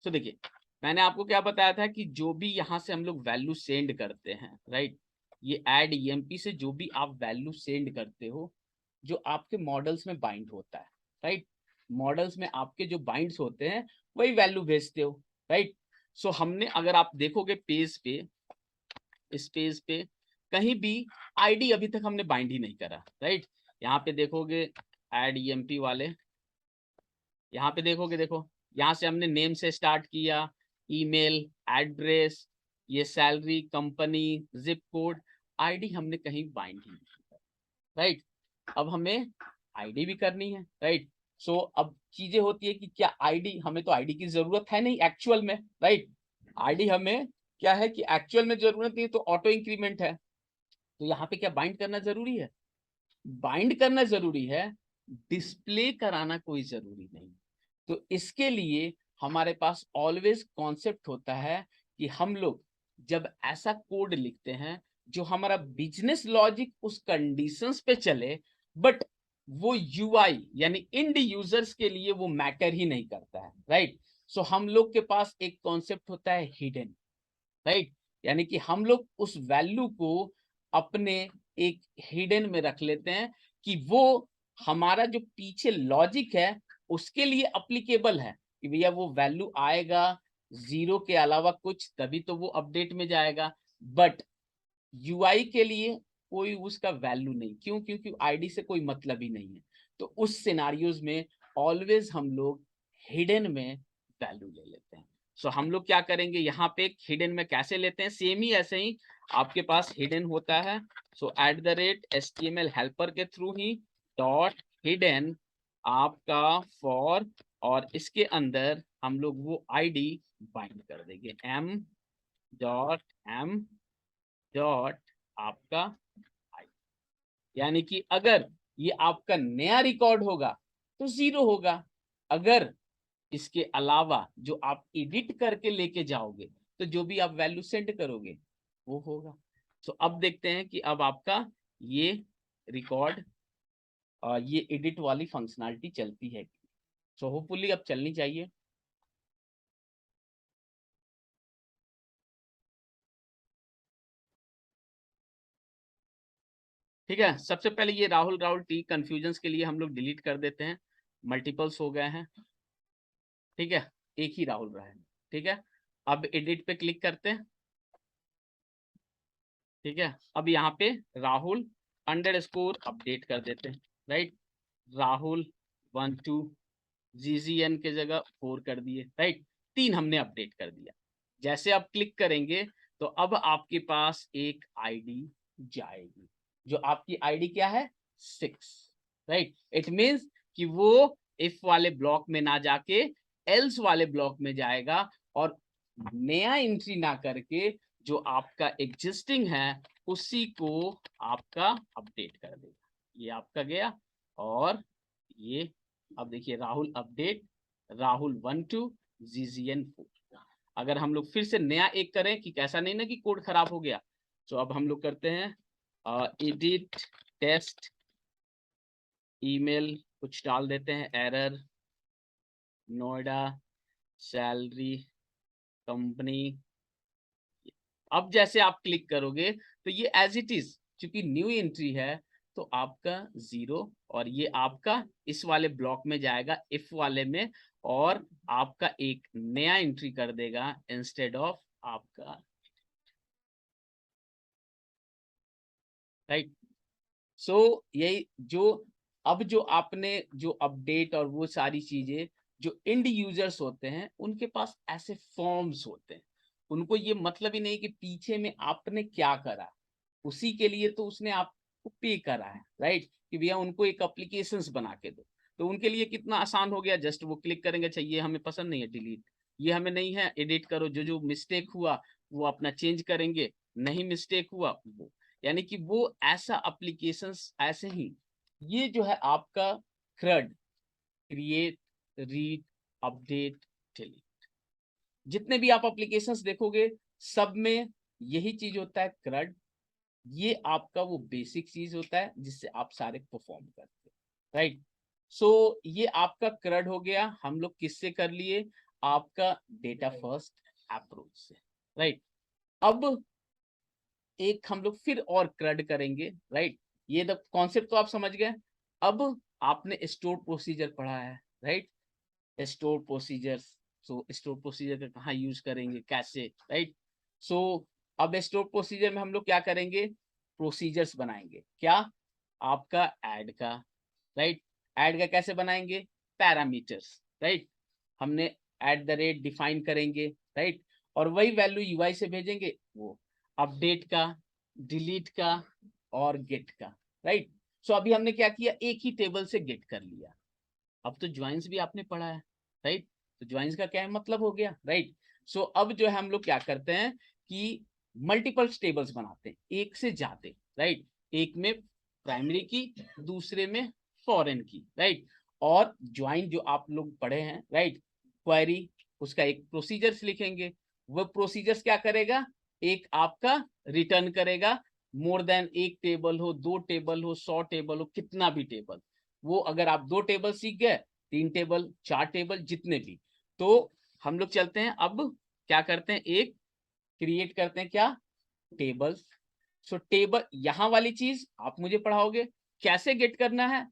तो देखिए मैंने आपको क्या बताया था कि जो भी यहाँ से हम लोग वैल्यू सेंड करते हैं, राइट, ये ऐड ईएमपी से जो भी आप वैल्यू सेंड करते हो जो आपके मॉडल्स में बाइंड होता है, राइट, मॉडल्स में आपके जो बाइंड्स होते हैं वही वैल्यू भेजते हो, राइट। सो हमने, अगर आप देखोगे पेज पे, इस पेज पे कहीं भी आईडी अभी तक हमने बाइंड ही नहीं करा, राइट। यहाँ पे देखोगे ऐड ईएमपी वाले, यहाँ पे देखोगे, देखो यहाँ से हमने नेम से स्टार्ट किया, ईमेल, एड्रेस, ये salary, company, zip code, ID हमने कहीं बाइंड ही नहीं किया, राइट। अब हमें आईडी भी करनी है, राइट। सो अब चीजें होती है कि क्या आईडी, हमें तो आईडी की जरूरत है नहीं एक्चुअल में, राइट। आईडी हमें क्या है कि एक्चुअल में जरूरत नहीं, तो ऑटो इंक्रीमेंट है, तो यहाँ पे क्या बाइंड करना जरूरी है, बाइंड करना जरूरी है, डिस्प्ले कराना कोई जरूरी नहीं। तो इसके लिए हमारे पास ऑलवेज कॉन्सेप्ट होता है कि हम लोग जब ऐसा कोड लिखते हैं जो हमारा बिजनेस लॉजिक उस कंडीशंस पे चले, बट वो यूआई यानी इंड यूजर्स के लिए वो मैटर ही नहीं करता है, राइट। सो हम लोग के पास एक कॉन्सेप्ट होता है हिडन, राइट, यानी कि हम लोग उस वैल्यू को अपने एक हिडन में रख लेते हैं कि वो हमारा जो पीछे लॉजिक है उसके लिए अप्लीकेबल है, कि भैया वो वैल्यू आएगा जीरो के अलावा कुछ, तभी तो वो अपडेट में जाएगा। बट यूआई के लिए कोई उसका वैल्यू नहीं, क्यों, क्योंकि आईडी से कोई मतलब ही नहीं है। तो उस सिनारियोज में ऑलवेज हम लोग हिडन में वैल्यू ले लेते हैं। सो हम लोग क्या करेंगे, यहाँ पे हिडन में कैसे लेते हैं, सेम ही ऐसे ही आपके पास हिडन होता है। सो @HTML हेल्पर के थ्रू ही डॉट हिडन आपका फॉर, और इसके अंदर हम लोग वो आईडी बाइंड कर देंगे, m.m डॉट आपका आई, यानी कि अगर ये आपका नया रिकॉर्ड होगा तो 0 होगा, अगर इसके अलावा जो आप एडिट करके लेके जाओगे तो जो भी आप वैल्यू सेंड करोगे वो होगा। तो अब देखते हैं कि अब आपका ये रिकॉर्ड और ये एडिट वाली फंक्शनैलिटी चलती है। सो होपफुली अब चलनी चाहिए। ठीक है, सबसे पहले ये राहुल राहुल टी कंफ्यूजन के लिए हम लोग डिलीट कर देते हैं, मल्टीपल्स हो गए हैं, ठीक है, एक ही राहुल रहा है, ठीक है। अब एडिट पे क्लिक करते हैं, ठीक है। अब यहाँ पे राहुल अंडरस्कोर अपडेट कर देते हैं, राइट, राहुल 12 GZN के जगह 4 कर दिए, राइट, 3 हमने अपडेट कर दिया। जैसे आप क्लिक करेंगे तो अब आपके पास एक आईडी जाएगी, जो आपकी आईडी क्या है, 6, राइट। इट मीन्स कि वो इफ वाले ब्लॉक में ना जाके एल्स वाले ब्लॉक में जाएगा, और नया एंट्री ना करके जो आपका एग्जिस्टिंग है उसी को आपका अपडेट कर देगा। ये आपका गया, और ये अब देखिए राहुल अपडेट, राहुल 12 GZN 4। अगर हम लोग फिर से नया एक करें कि कैसा नहीं ना कि कोड खराब हो गया, तो अब हम लोग करते हैं एडिट टेस्ट ईमेल, कुछ डाल देते हैं, एरर नोएडा सैलरी कंपनी। अब जैसे आप क्लिक करोगे तो ये एज इट इज, क्योंकि न्यू एंट्री है तो आपका 0, और ये आपका इस वाले ब्लॉक में जाएगा इफ वाले में, और आपका एक नया एंट्री कर देगा इंस्टेड ऑफ आपका, राइट। सो यही जो, अब जो आपने जो अपडेट और वो सारी चीजें, जो इंड यूजर्स होते हैं उनके पास ऐसे फॉर्म्स होते हैं, उनको ये मतलब ही नहीं कि पीछे में आपने क्या करा, उसी के लिए तो उसने आपको पे करा है, राइट, कि भैया उनको एक एप्लीकेशंस बना के दो। तो उनके लिए कितना आसान हो गया, जस्ट वो क्लिक करेंगे, चाहिए हमें पसंद नहीं है डिलीट, ये हमें नहीं है एडिट करो, जो जो मिस्टेक हुआ वो अपना चेंज करेंगे, नहीं मिस्टेक हुआ वो, यानी कि वो ऐसा एप्लीकेशंस ऐसे ही, ये जो है आपका CRUD, create read update delete, जितने भी आप एप्लीकेशंस देखोगे सब में यही चीज होता है CRUD। ये आपका वो बेसिक चीज होता है जिससे आप सारे परफॉर्म करते हैं, राइट। सो ये आपका CRUD हो गया, हम लोग किससे कर लिए, आपका डेटा फर्स्ट अप्रोच से, राइट। अब एक हम लोग फिर और CRUD करेंगे, राइट। ये द कॉन्सेप्ट तो आप समझ गए। अब आपने स्टोर प्रोसीजर पढ़ा है, राइट। स्टोर प्रोसीजर्स, सो स्टोर प्रोसीजर का कहाँ यूज करेंगे, कैसे, राइट। सो अब स्टोर प्रोसीजर में हम लोग क्या करेंगे, प्रोसीजर्स बनाएंगे, क्या, आपका ऐड का, राइट। ऐड का कैसे बनाएंगे, पैरामीटर्स, राइट। हमने @ डिफाइन करेंगे, राइट। और वही वैल्यू यूआई से भेजेंगे, वो अपडेट का, डिलीट का और गेट का, राइट। सो अभी हमने क्या किया, एक ही टेबल से गेट कर लिया। अब तो ज्वाइंस भी आपने पढ़ा है, राइट। तो ज्वाइंस का क्या है, मतलब हो गया, राइट। सो अब जो है हम लोग क्या करते हैं कि मल्टीपल टेबल्स बनाते हैं, एक से ज्यादा, राइट। एक में प्राइमरी की, दूसरे में फॉरेन की, राइट। और ज्वाइन जो आप लोग पढ़े हैं, राइट, क्वेरी, उसका एक प्रोसीजर्स लिखेंगे। वो प्रोसीजर्स क्या करेगा, एक आपका रिटर्न करेगा, मोर देन एक टेबल हो, 2 टेबल हो, 100 टेबल हो, कितना भी टेबल, वो अगर आप 2 टेबल सीख गए, 3 टेबल, 4 टेबल, जितने भी, तो हम लोग चलते हैं। अब क्या करते हैं, एक क्रिएट करते हैं, क्या, टेबल्स। सो टेबल, यहां वाली चीज आप मुझे पढ़ाओगे, कैसे गेट करना है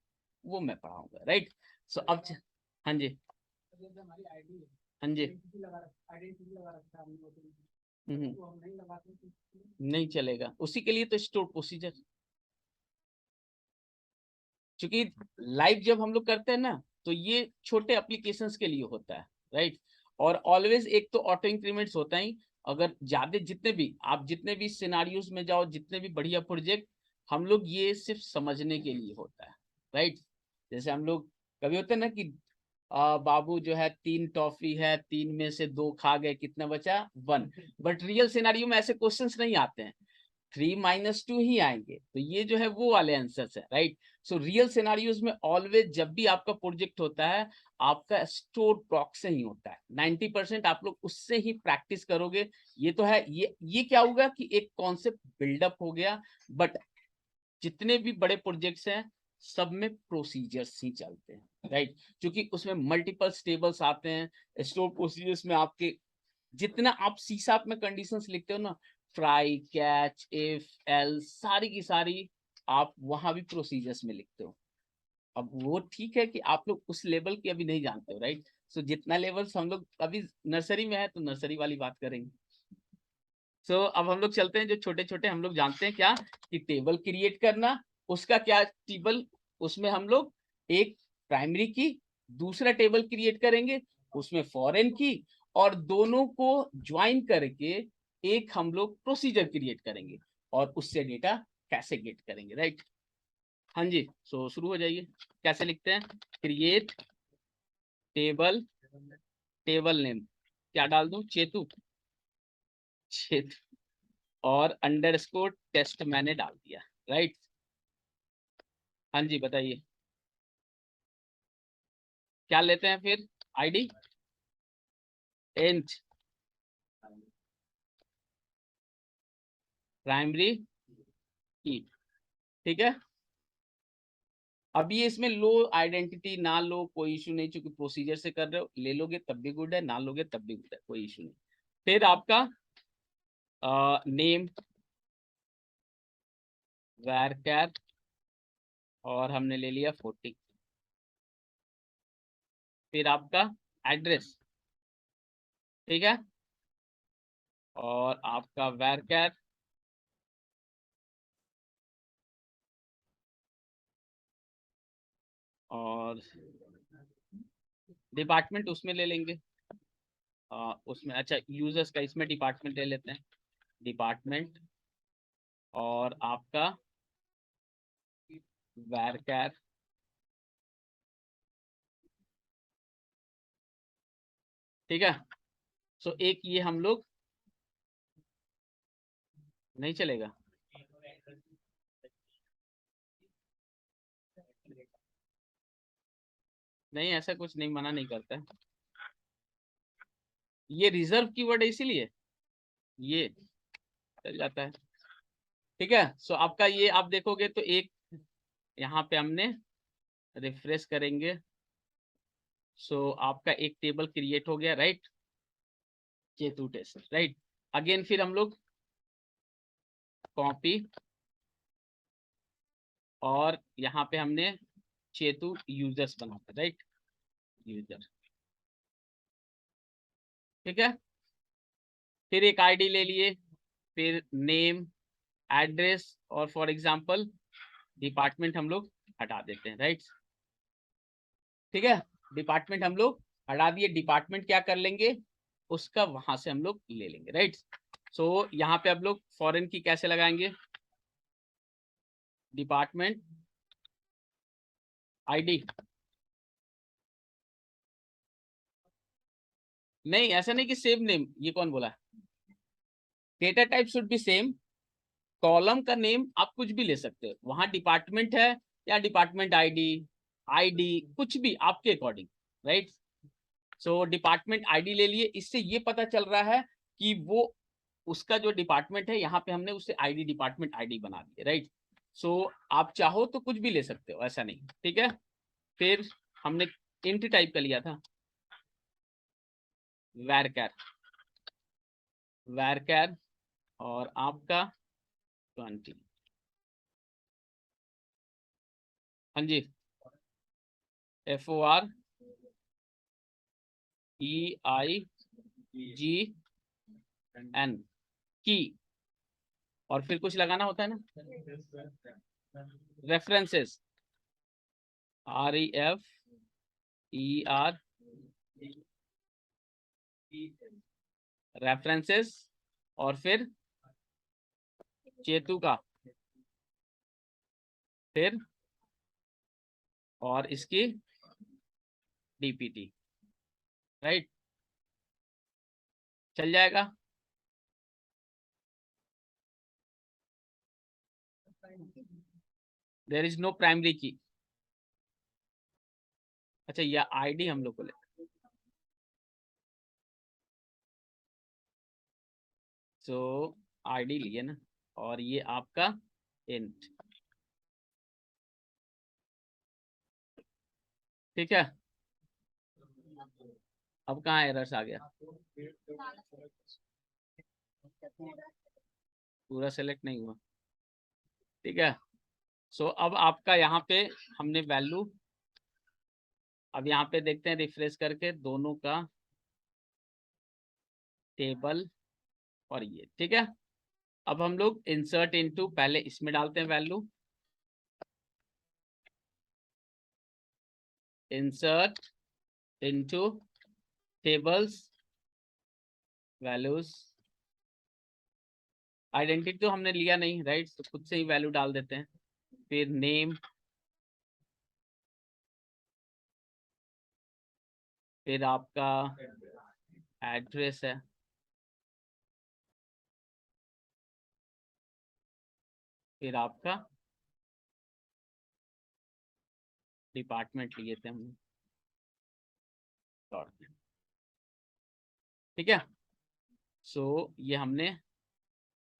वो मैं पढ़ाऊंगा, राइट। सो अब हाँ जी, हाँ जी, नहीं चलेगा, उसी के लिए तो स्टोर प्रोसीजर, क्योंकि लाइव जब हम लोग करते हैं ना, तो ये छोटे एप्लीकेशंस के लिए होता है, राइट। और ऑलवेज एक तो ऑटो इंक्रीमेंट्स होता ही, अगर ज्यादा जितने भी आप जितने भी सिनारियोज में जाओ, जितने भी बढ़िया प्रोजेक्ट, हम लोग ये सिर्फ समझने के लिए होता है, राइट। जैसे हम लोग कभी होते हैं ना कि बाबू जो है 3 टॉफी है, 3 में से 2 खा गए, कितना बचा, 1। बट रियल सिनारियो में ऐसे क्वेश्चंस नहीं आते हैं, 3 - 2 ही आएंगे, तो ये जो है वो वाले आंसर्स है, राइट। सो रियल सिनारियोज में ऑलवेज जब भी आपका प्रोजेक्ट होता है, आपका स्टोर प्रॉक्स से ही होता है, 90% आप लोग उससे ही प्रैक्टिस करोगे। ये तो है, ये क्या होगा कि एक कॉन्सेप्ट बिल्डअप हो गया। बट जितने भी बड़े प्रोजेक्ट्स हैं, सब में प्रोसीजर्स ही चलते हैं, राइट। क्योंकि उसमें मल्टीपल टेबल्स आते हैं, स्टोर प्रोसीजर्स में आपके जितना आप सी शार्प में कंडीशंस लिखते हो ना, ट्राई, कैच, इफ, एल, सारी की सारी आप वहां भी प्रोसीजर्स में लिखते हो। अब वो ठीक है कि आप लोग उस लेवल की अभी नहीं जानते हो, राइट। सो जितना लेवल्स हम लोग अभी नर्सरी में है, तो नर्सरी वाली बात करेंगे। सो अब हम लोग चलते हैं, जो छोटे छोटे हम लोग जानते हैं, क्या, कि टेबल क्रिएट करना, उसका क्या टेबल, उसमें हम लोग एक प्राइमरी की, दूसरा टेबल क्रिएट करेंगे, उसमें फॉरेन की, और दोनों को ज्वाइन करके एक हम लोग प्रोसीजर क्रिएट करेंगे, और उससे डेटा कैसे गेट करेंगे, राइट। हाँ जी, सो शुरू हो जाइए। कैसे लिखते हैं, क्रिएट टेबल, टेबल नेम क्या डाल दूं, चेतु, चेतु, और अंडरस्कोर टेस्ट मैंने डाल दिया, राइट। हाँ जी, बताइए क्या लेते हैं फिर, आईडी, इंट, प्राइमरी की, ठीक है। अब ये इसमें लो आइडेंटिटी ना लो, कोई इशू नहीं, चूंकि प्रोसीजर से कर रहे हो, ले लोगे तब भी गुड है, ना लोगे तब भी गुड है, कोई इशू नहीं। फिर आपका नेम, वैरकैर, और हमने ले लिया 40। फिर आपका एड्रेस, ठीक है, और आपका वैरकैर, और डिपार्टमेंट उसमें ले लेंगे, उसमें अच्छा यूजर्स का इसमें डिपार्टमेंट ले लेते हैं, डिपार्टमेंट, और आपका वैरकैर, ठीक है। सो एक ये हम लोग, नहीं चलेगा, नहीं ऐसा कुछ नहीं, मना नहीं करता है, ये रिजर्व कीवर्ड है इसीलिए ये चल जाता है, ठीक है। सो आपका ये आप देखोगे तो एक यहाँ पे हमने रिफ्रेश करेंगे, सो आपका एक टेबल क्रिएट हो गया, right, Chetu test, right. Again फिर हम लोग कॉपी, और यहाँ पे हमने चेतु यूजर्स बना था, राइट, यूजर, ठीक है। फिर एक आईडी ले लिए, फिर नेम, एड्रेस, और फॉर एग्जांपल डिपार्टमेंट हम लोग हटा देते हैं, राइट, ठीक है। डिपार्टमेंट हम लोग हटा दिए, डिपार्टमेंट क्या कर लेंगे, उसका वहां से हम लोग ले लेंगे, राइट। सो यहाँ पे अब लोग फॉरेन की कैसे लगाएंगे, डिपार्टमेंट आईडी, नहीं ऐसा नहीं कि सेम नेम, ये कौन बोला, data type should be same, column का नेम आप कुछ भी ले सकते हो, वहां डिपार्टमेंट है या डिपार्टमेंट आईडी, आईडी कुछ भी आपके अकॉर्डिंग, राइट। सो डिपार्टमेंट आईडी ले लिए, इससे ये पता चल रहा है कि वो उसका जो डिपार्टमेंट है, यहाँ पे हमने उससे आईडी, डिपार्टमेंट आईडी बना दिया, राइट। सो आप चाहो तो कुछ भी ले सकते हो, ऐसा नहीं, ठीक है। फिर हमने इंट टाइप का लिया था, वैरकैर, वैरकैर, और आपका 20, हाँ जी, FOREIGG, की, और फिर कुछ लगाना होता है ना, रेफरेंसेस, REFER, रेफरेंसेस, और फिर चेतु का, फिर और इसकी DPT, राइट, चल जाएगा। देयर इज नो प्राइमरी की, अच्छा ये आईडी हम लोग को ले, सो आईडी लिए ना, और ये आपका इंट, ठीक है। अब कहाँ एरर्स आ गया, पूरा सेलेक्ट नहीं हुआ, ठीक है। सो अब आपका यहाँ पे हमने वैल्यू, अब यहाँ पे देखते हैं रिफ्रेश करके दोनों का टेबल, और ये ठीक है। अब हम लोग इंसर्ट इनटू, पहले इसमें डालते हैं value, insert into tables values, identity तो हमने लिया नहीं, राइट, तो खुद से ही वैल्यू डाल देते हैं। फिर नेम, फिर आपका एड्रेस है, फिर आपका डिपार्टमेंट लिए थे हमने, ठीक है। सो ये हमने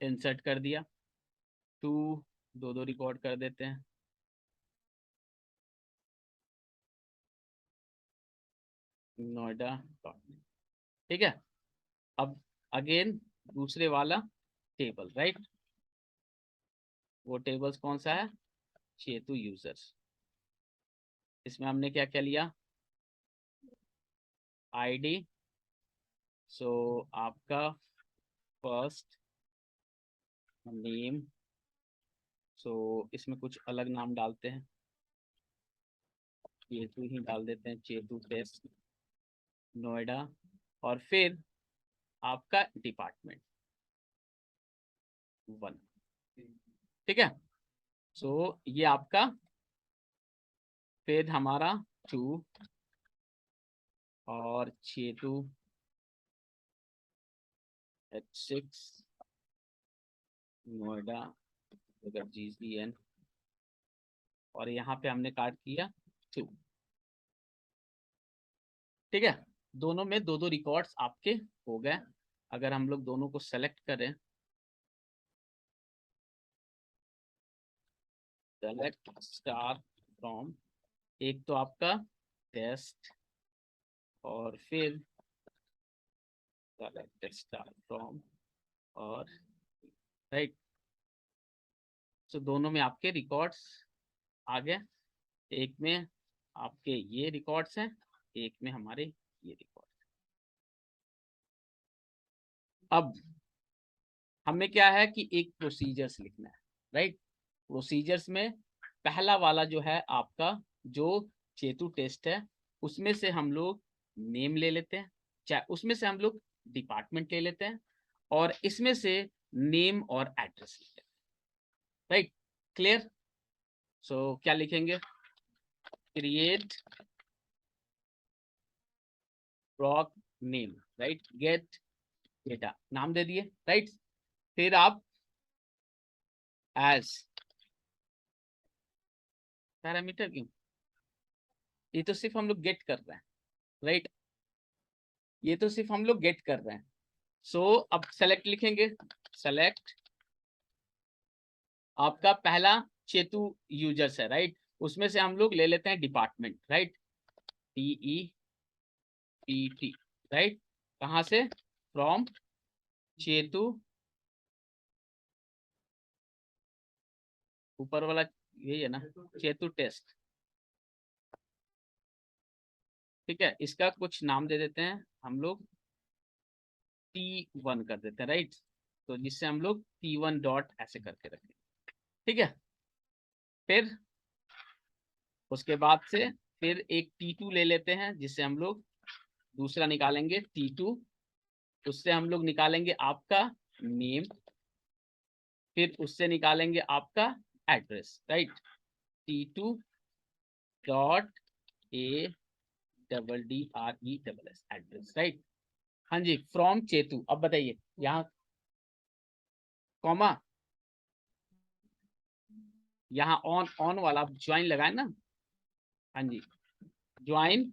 इंसर्ट कर दिया, टू, दो दो रिकॉर्ड कर देते हैं, नोएडा, ठीक है। अब अगेन दूसरे वाला टेबल, राइट, वो टेबल्स कौन सा है, चेतु यूजर्स, इसमें हमने क्या क्या लिया, आईडी, सो आपका फर्स्ट नेम, सो इसमें कुछ अलग नाम डालते हैं, चेतु ही डाल देते हैं, चेतु टेस्ट नोएडा, और फिर आपका डिपार्टमेंट 1, ठीक है। सो ये आपका, फिर हमारा 2, और चेतु H6 नोएडा, GCN, और यहाँ पे हमने काट किया 2, ठीक है। दोनों में दो दो रिकॉर्ड्स आपके हो गए। अगर हम लोग दोनों को सेलेक्ट करें, सेलेक्ट स्टार फ्रॉम एक तो आपका टेस्ट और फिर स्टार्ट फ्रॉम और राइट। सो दोनों में आपके रिकॉर्ड्स आ गए, एक में आपके ये रिकॉर्ड्स हैं, एक में हमारे ये रिकॉर्ड्स। अब हमें क्या है कि एक प्रोसीजर्स लिखना है, राइट। प्रोसीजर्स में पहला वाला जो है आपका जो चेतु टेस्ट है, उसमें से हम लोग नेम ले लेते हैं, चाहे उसमें से हम लोग डिपार्टमेंट ले लेते हैं, और इसमें से नेम और एड्रेस लेते हैं, राइट। क्लियर। सो क्या लिखेंगे, create प्रॉक name, right, gate data, नाम दे दिए, राइट। फिर आप एज पैरामीटर, क्यों, ये तो सिर्फ हम लोग गेट कर रहे हैं, राइट, ये तो सिर्फ हम लोग गेट कर रहे हैं। सो अब सेलेक्ट लिखेंगे, सेलेक्ट आपका पहला चेतु यूजर्स है, राइट, उसमें से हम लोग ले लेते हैं डिपार्टमेंट, राइट, DEPT, राइट, कहां से, फ्रॉम चेतु, ऊपर वाला यही है ना, चेतु टेस्ट, ठीक है। इसका कुछ नाम दे देते हैं हम लोग, T1 कर देते हैं, राइट, तो जिससे हम लोग T1 डॉट ऐसे करके रखें, ठीक है। फिर उसके बाद से फिर एक T2 ले लेते हैं, जिससे हम लोग दूसरा निकालेंगे T2, उससे हम लोग निकालेंगे आपका नेम, फिर उससे निकालेंगे आपका address, right, T2 dot ADDRESS address, right. हाँ जी, फ्रॉम चेतु। अब बताइए यहाँ कॉमा, यहाँ ऑन ऑन वाला ज्वाइन लगाए ना, हाँ जी, ज्वाइन,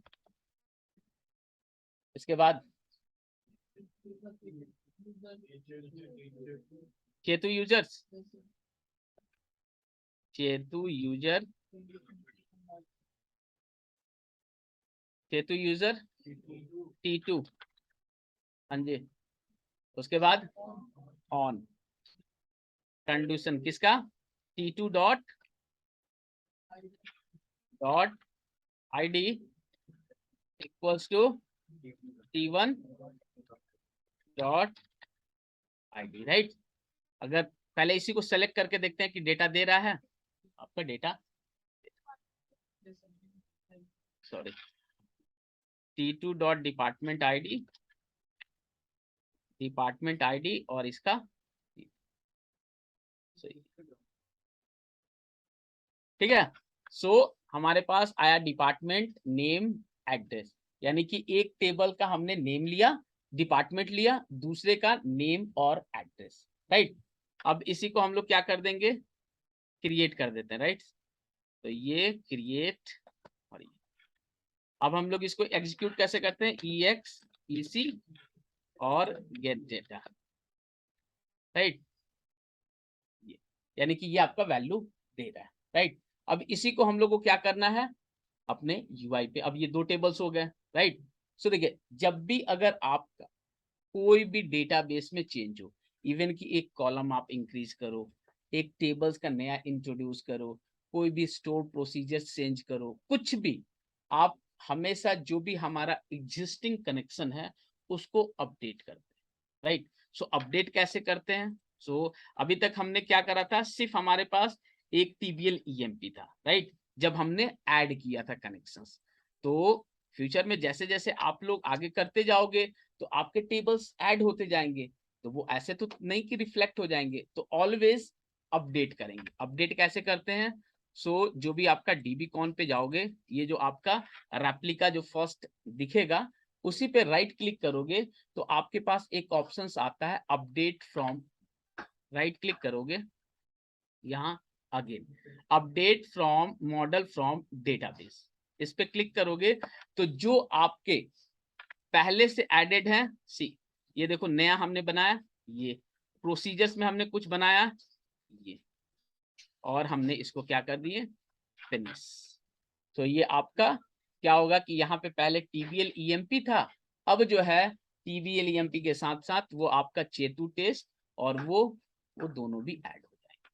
इसके बाद Chetu users, Chetu user, Chetu user T2, हाँ जी, उसके बाद ऑन कंडीशन किसका, T2 dot dot ID equals to T1 dot ID, right. अगर पहले इसी को सेलेक्ट करके देखते हैं कि डेटा दे रहा है आपका data, sorry, T2 dot department ID और इसका सही, ठीक है। सो हमारे पास आया डिपार्टमेंट नेम एड्रेस, यानी कि एक टेबल का हमने नेम लिया, डिपार्टमेंट लिया, दूसरे का नेम और एड्रेस, राइट। अब इसी को हम लोग क्या कर देंगे, क्रिएट कर देते हैं, राइट। तो ये क्रिएट, और अब हम लोग इसको एग्जीक्यूट कैसे करते हैं, EXEC और गेट डेटा, राइट, यानी कि ये आपका वैल्यू दे रहा है, राइट। अब इसी को हम लोग को क्या करना है अपने UI पे, अब ये दो टेबल्स हो गए, राइट। सो देखिए, जब भी अगर आपका कोई भी डेटाबेस में चेंज हो, इवन कि एक कॉलम आप इंक्रीज करो, एक टेबल्स का नया इंट्रोड्यूस करो, कोई भी स्टोर प्रोसीजर चेंज करो, कुछ भी, आप हमेशा जो भी हमारा एग्जिस्टिंग कनेक्शन है उसको अपडेट करते हैं, राइट। सो अपडेट कैसे करते हैं, सो अभी तक हमने क्या करा था, सिर्फ हमारे पास एक TBL EMP था, राइट, जब हमने ऐड किया था कनेक्शंस। तो फ्यूचर में जैसे जैसे आप लोग आगे करते जाओगे तो आपके टेबल्स ऐड होते जाएंगे, तो वो ऐसे तो नहीं कि रिफ्लेक्ट हो जाएंगे, तो ऑलवेज अपडेट करेंगे। अपडेट कैसे करते हैं, सो जो भी आपका DBCon पे जाओगे, ये जो आपका रेप्लिका जो फर्स्ट दिखेगा, उसी पे राइट क्लिक करोगे तो आपके पास एक ऑप्शन आता है अपडेट फ्रॉम, राइट क्लिक करोगे, यहाँ again update from model from database, इस पे क्लिक करोगे तो जो आपके पहले से एडेड है, सी ये देखो नया हमने बनाया, ये प्रोसीजर्स में हमने कुछ बनाया, ये, और हमने इसको क्या कर दिए, फिनिश। तो ये आपका क्या होगा कि यहाँ पे पहले TVL EMP था, अब जो है TVL EMP के साथ साथ वो आपका चेतु टेस्ट और वो दोनों भी ऐड हो जाएंगे।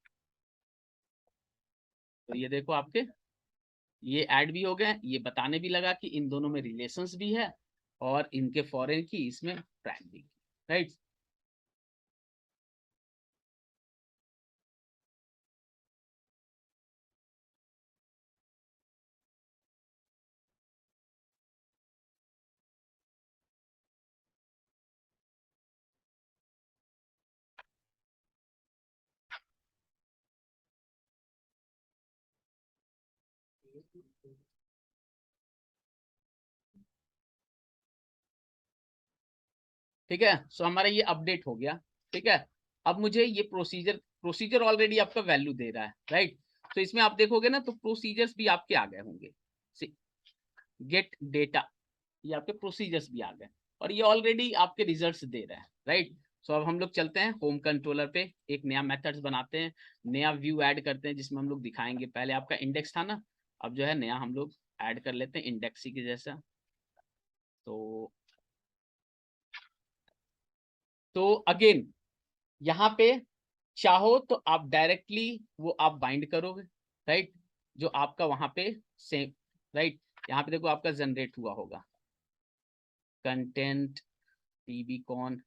तो ये देखो आपके ये ऐड भी हो गए, ये बताने भी लगा कि इन दोनों में रिलेशंस भी है और इनके फॉरेन की इसमें प्राइम भी, राइट। ठीक है, सो हमारा ये अपडेट हो गया। ठीक है, अब मुझे ये प्रोसीजर ऑलरेडी आपका वैल्यू दे रहा है, राइट। तो इसमें आप देखोगे ना तो प्रोसीजर्स भी आपके आ गए होंगे, गेट डेटा, ये आपके प्रोसीजर्स भी आ गए और ये ऑलरेडी आपके रिजल्ट्स दे रहे हैं, राइट। सो अब हम लोग चलते हैं होम कंट्रोलर पे, एक नया मेथड्स बनाते हैं, नया व्यू ऐड करते हैं जिसमें हम लोग दिखाएंगे, पहले आपका इंडेक्स था ना, अब जो है नया हम लोग ऐड कर लेते हैं इंडेक्सी के जैसा। तो अगेन यहाँ पे चाहो तो आप डायरेक्टली वो आप बाइंड करोगे, राइट, जो आपका वहां पे सेम, राइट। यहाँ पे देखो आपका जनरेट हुआ होगा कंटेंट dbcon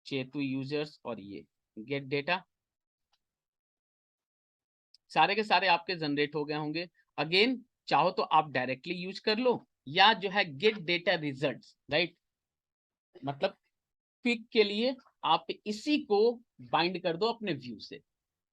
चेतु यूजर्स और ये गेट डेटा, सारे के सारे आपके जनरेट हो गए होंगे। अगेन चाहो तो आप डायरेक्टली यूज कर लो या जो है गेट डेटा रिजल्ट्स, राइट, मतलब क्विक के लिए आप इसी को बाइंड कर दो अपने व्यू से,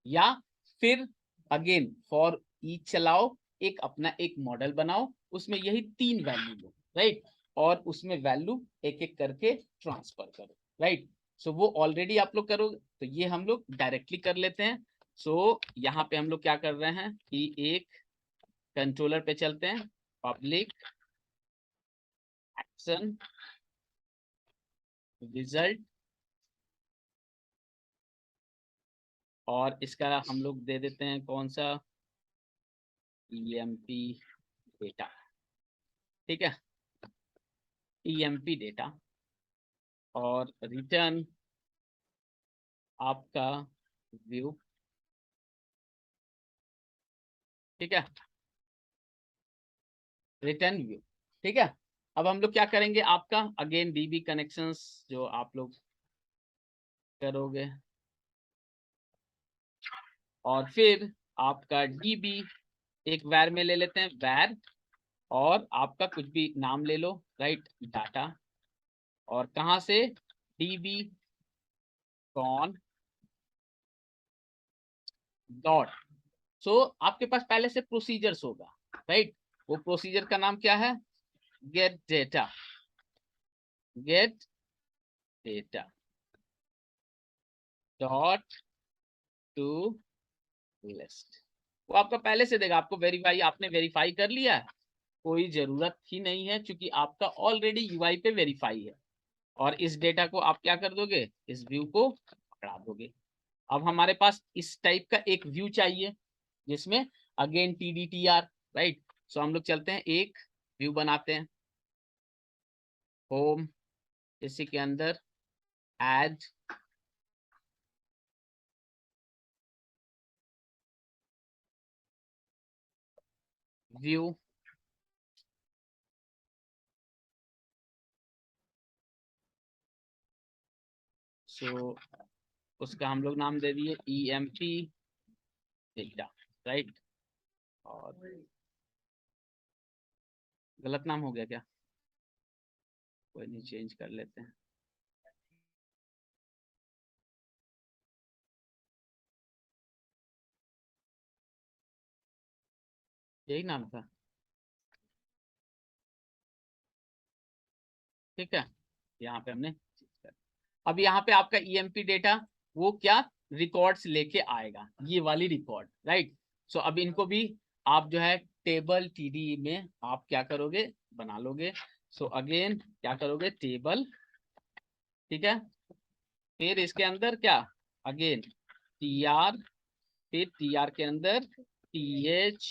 या फिर अगेन फॉर ईच चलाओ, एक अपना एक मॉडल बनाओ, उसमें यही 3 वैल्यू लो, राइट, और उसमें वैल्यू एक एक करके ट्रांसफर करो, राइट। सो वो ऑलरेडी आप लोग करोगे, तो ये हम लोग डायरेक्टली कर लेते हैं। सो यहाँ पे हम लोग क्या कर रहे हैं कि एक कंट्रोलर पे चलते हैं, पब्लिक एक्शन रिजल्ट, और इसका हम लोग दे देते हैं कौन सा, EMP डेटा, ठीक है, EMP डेटा, और रिटर्न आपका व्यू, ठीक है, रिटर्न व्यू, ठीक है। अब हम लोग क्या करेंगे, आपका अगेन DB कनेक्शंस जो आप लोग करोगे, और फिर आपका DB एक वैर में ले लेते हैं, वैर, और आपका कुछ भी नाम ले लो, राइट, डाटा, और कहां से, DB कॉन डॉट, सो आपके पास पहले से प्रोसीजर्स होगा, राइट, वो प्रोसीजर का नाम क्या है, gate data, gate data dot to list, वो आपका पहले से देगा, आपको वेरीफाई, आपने वेरीफाई कर लिया है, कोई जरूरत ही नहीं है क्योंकि आपका ऑलरेडी UI पे वेरीफाई है, और इस डेटा को आप क्या कर दोगे, इस व्यू को पकड़ा दोगे। अब हमारे पास इस टाइप का एक व्यू चाहिए जिसमें अगेन TDTR, राइट। सो हम लोग चलते हैं एक व्यू बनाते हैं, होम, इसी के अंदर ऐड व्यू, सो उसका हम लोग नाम दे दिए EMP डेटा, राइट, और गलत नाम हो गया क्या, कोई नहीं, चेंज कर लेते हैं, यही नाम था, ठीक है। यहाँ पे हमने, अब यहाँ पे आपका EMP डेटा वो क्या रिकॉर्ड्स लेके आएगा, ये वाली रिकॉर्ड, राइट। सो अब इनको भी आप जो है टेबल TD में आप क्या करोगे, बना लोगे। सो अगेन क्या करोगे, टेबल, ठीक है, फिर इसके अंदर क्या, अगेन TR फिर TR के अंदर TH,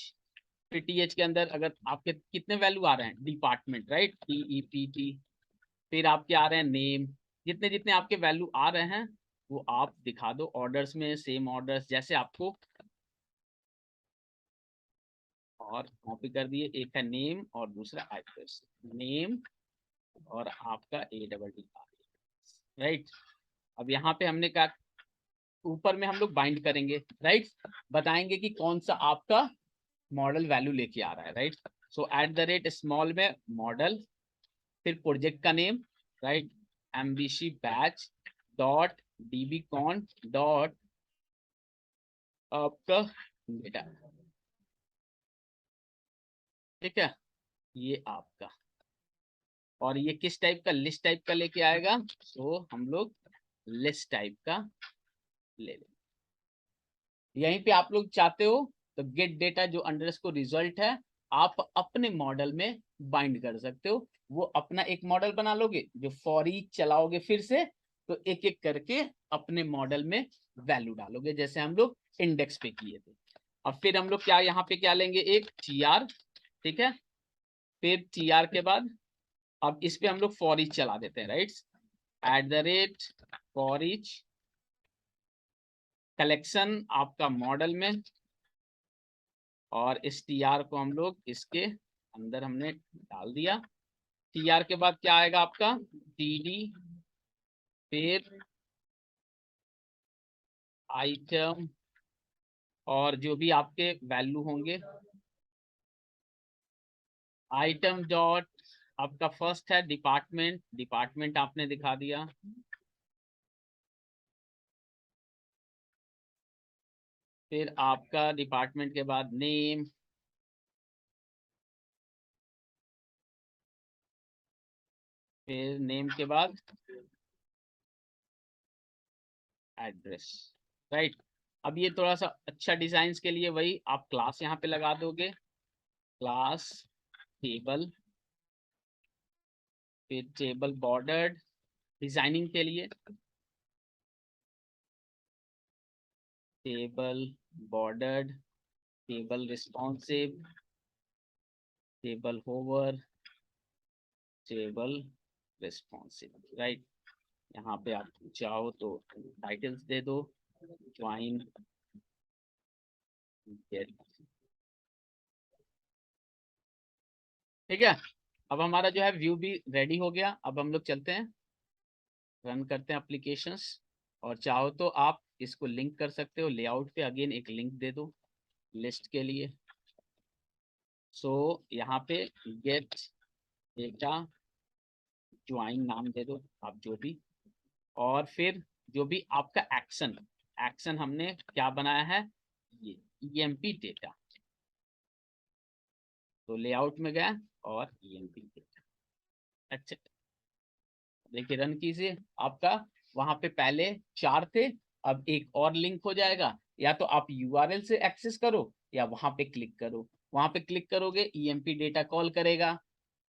फिर TH के अंदर अगर आपके कितने वैल्यू आ रहे हैं, डिपार्टमेंट, राइट, TEPT, फिर आपके आ रहे हैं नेम, जितने जितने आपके वैल्यू आ रहे हैं वो आप दिखा दो ऑर्डर्स में, सेम ऑर्डर्स जैसे आपको, और कॉपी कर दिए, एक है नेम और दूसरा एड्रेस, नेम और आपका ADDR, राइट। अब यहाँ पे हमने कहा ऊपर में हम लोग बाइंड करेंगे, राइट, बताएंगे कि कौन सा आपका मॉडल वैल्यू लेके आ रहा है, राइट। सो @ स्मॉल में मॉडल, फिर प्रोजेक्ट का name, right, MVC batch dot dbcon dot आपका डेटा, ठीक है, ये आपका, और ये किस टाइप का, लिस्ट टाइप का लेके आएगा, तो हम लोग लिस्ट टाइप का ले लेंगे। यहीं पे आप लोग चाहते हो तो गेट डेटा जो अंडरस्कोर रिजल्ट है आप अपने मॉडल में बाइंड कर सकते हो, वो अपना एक मॉडल बना लोगे, जो फॉर ईच चलाओगे फिर से तो एक एक करके अपने मॉडल में वैल्यू डालोगे, जैसे हम लोग इंडेक्स पे किए थे। अब फिर हम लोग क्या यहाँ पे क्या लेंगे, एक TR, ठीक है, फिर TR के बाद अब इस पे हम लोग फॉर ईच चला देते हैं, राइट, @for each कलेक्शन आपका मॉडल में, और इस TR को हम लोग इसके अंदर हमने डाल दिया। TR के बाद क्या आएगा आपका, TD, फिर आइटम, और जो भी आपके वैल्यू होंगे, आइटम डॉट आपका फर्स्ट है डिपार्टमेंट, डिपार्टमेंट आपने दिखा दिया, फिर आपका डिपार्टमेंट के बाद नेम, फिर नेम के बाद एड्रेस, राइट। अब ये थोड़ा सा अच्छा डिजाइन के लिए वही आप क्लास यहाँ पे लगा दोगे, क्लास टेबल, फिर टेबल बॉर्डर्ड, डिजाइनिंग के लिए table bordered, table responsive, table hover, table responsive, right. यहाँ पे आप चाहो तो टाइटल्स दे दो, ज्वाइन गेट, ठीक है। अब हमारा जो है व्यू भी रेडी हो गया। अब हम लोग चलते हैं, रन करते हैं एप्लीकेशंस, और चाहो तो आप इसको लिंक कर सकते हो लेआउट पे, अगेन एक लिंक दे दो लिस्ट के लिए। सो यहाँ पे गेट डेटा ज्वाइन नाम दे दो आप जो भी, और फिर जो भी आपका एक्शन, एक्शन हमने क्या बनाया है, ये EMP डेटा, तो लेआउट में गया और EMP डेटा, अच्छा, देखिए रन कीजिए, आपका वहां पे पहले 4 थे, अब एक और लिंक हो जाएगा, या तो आप URL से एक्सेस करो या वहां पे क्लिक करो, वहां पे क्लिक करोगे EMP डेटा कॉल करेगा,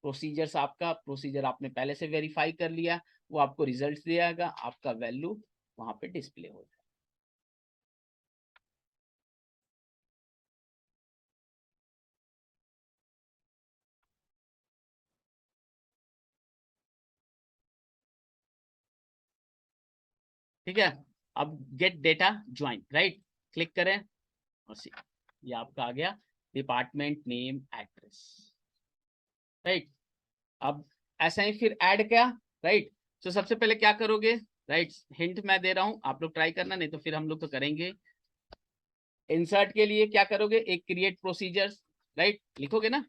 प्रोसीजर्स, आपका प्रोसीजर आपने पहले से वेरीफाई कर लिया, वो आपको रिजल्ट देगा, आपका वैल्यू वहां पे डिस्प्ले हो जाएगा। ठीक है, अब gate data join, right, click करें और ये आपका आ गया डिपार्टमेंट नेम एड्रेस, राइट। अब ऐसा ही फिर ऐड क्या, राइट, तो सबसे पहले क्या करोगे, राइट, हिंट मैं दे रहा हूं, आप लोग ट्राई करना, नहीं तो फिर हम लोग तो करेंगे। इंसर्ट के लिए क्या करोगे, एक क्रिएट प्रोसीजर्स, राइट, लिखोगे ना,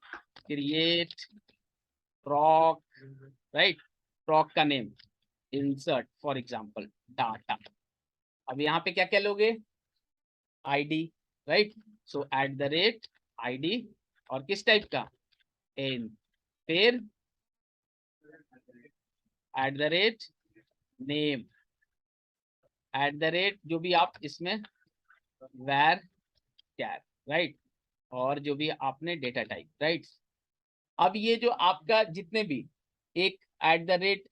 क्रिएट प्रॉक, राइट, प्रॉक का name insert for example data. अब यहाँ पे क्या क्या लोगे, ID, राइट, सो @ID, और किस टाइप का, इन, फिर @नेम, जो भी आप इसमें वैर कैर, राइट, और जो भी आपने डेटा टाइप, राइट। अब ये जो आपका जितने भी, एक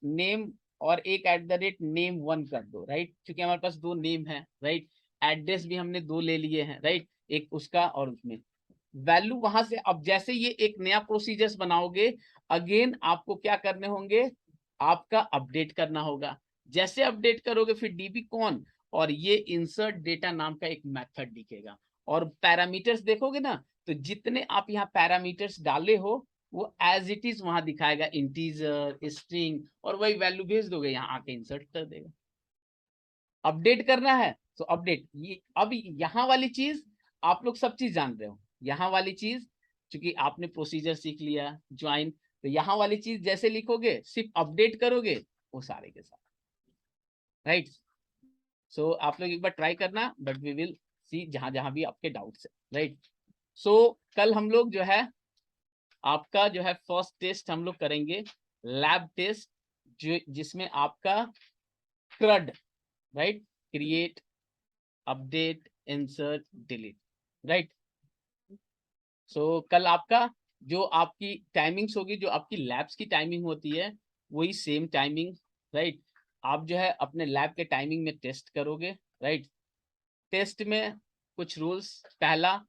@नेम और एक @name1 कर दो, राइट, क्योंकि हमारे पास 2 नेम है, राइट। एड्रेस भी हमने 2 ले लिए हैं, राइट, एक उसका और उसमें वैल्यू वहां से। अब जैसे ये एक नया प्रोसीजर्स बनाओगे, अगेन आपको क्या करने होंगे, आपका अपडेट करना होगा। जैसे अपडेट करोगे फिर डीबी कौन, और ये इंसर्ट डेटा नाम का एक मेथड दिखेगा, और पैरामीटर्स देखोगे ना, तो जितने आप यहाँ पैरामीटर्स डाले हो वो एज इट इज वहां दिखाएगा, इंटीजर, स्ट्रिंग, और वही वैल्यू भेज दोगे, यहाँ आके इंसर्ट कर देगा। अपडेट करना है तो अपडेट, ये अब यहाँ वाली चीज आप लोग सब चीज जान रहे हो, यहाँ वाली चीज क्योंकि आपने प्रोसीजर सीख लिया, ज्वाइन, तो यहाँ वाली चीज जैसे लिखोगे सिर्फ अपडेट करोगे वो सारे के साथ, राइट। सो आप लोग एक बार ट्राई करना, बट वी विल सी जहां जहां भी आपके डाउट्स है, राइट। सो कल हम लोग जो है आपका जो है फर्स्ट टेस्ट हम लोग करेंगे लैब टेस्ट, जो जिसमें आपका CRUD, right, create, update, insert, delete, right. So कल आपका जो आपकी टाइमिंग्स होगी, जो आपकी लैब्स की टाइमिंग होती है वही सेम टाइमिंग, राइट। आप जो है अपने लैब के टाइमिंग में टेस्ट करोगे, राइट। टेस्ट में कुछ रूल्स, पहला,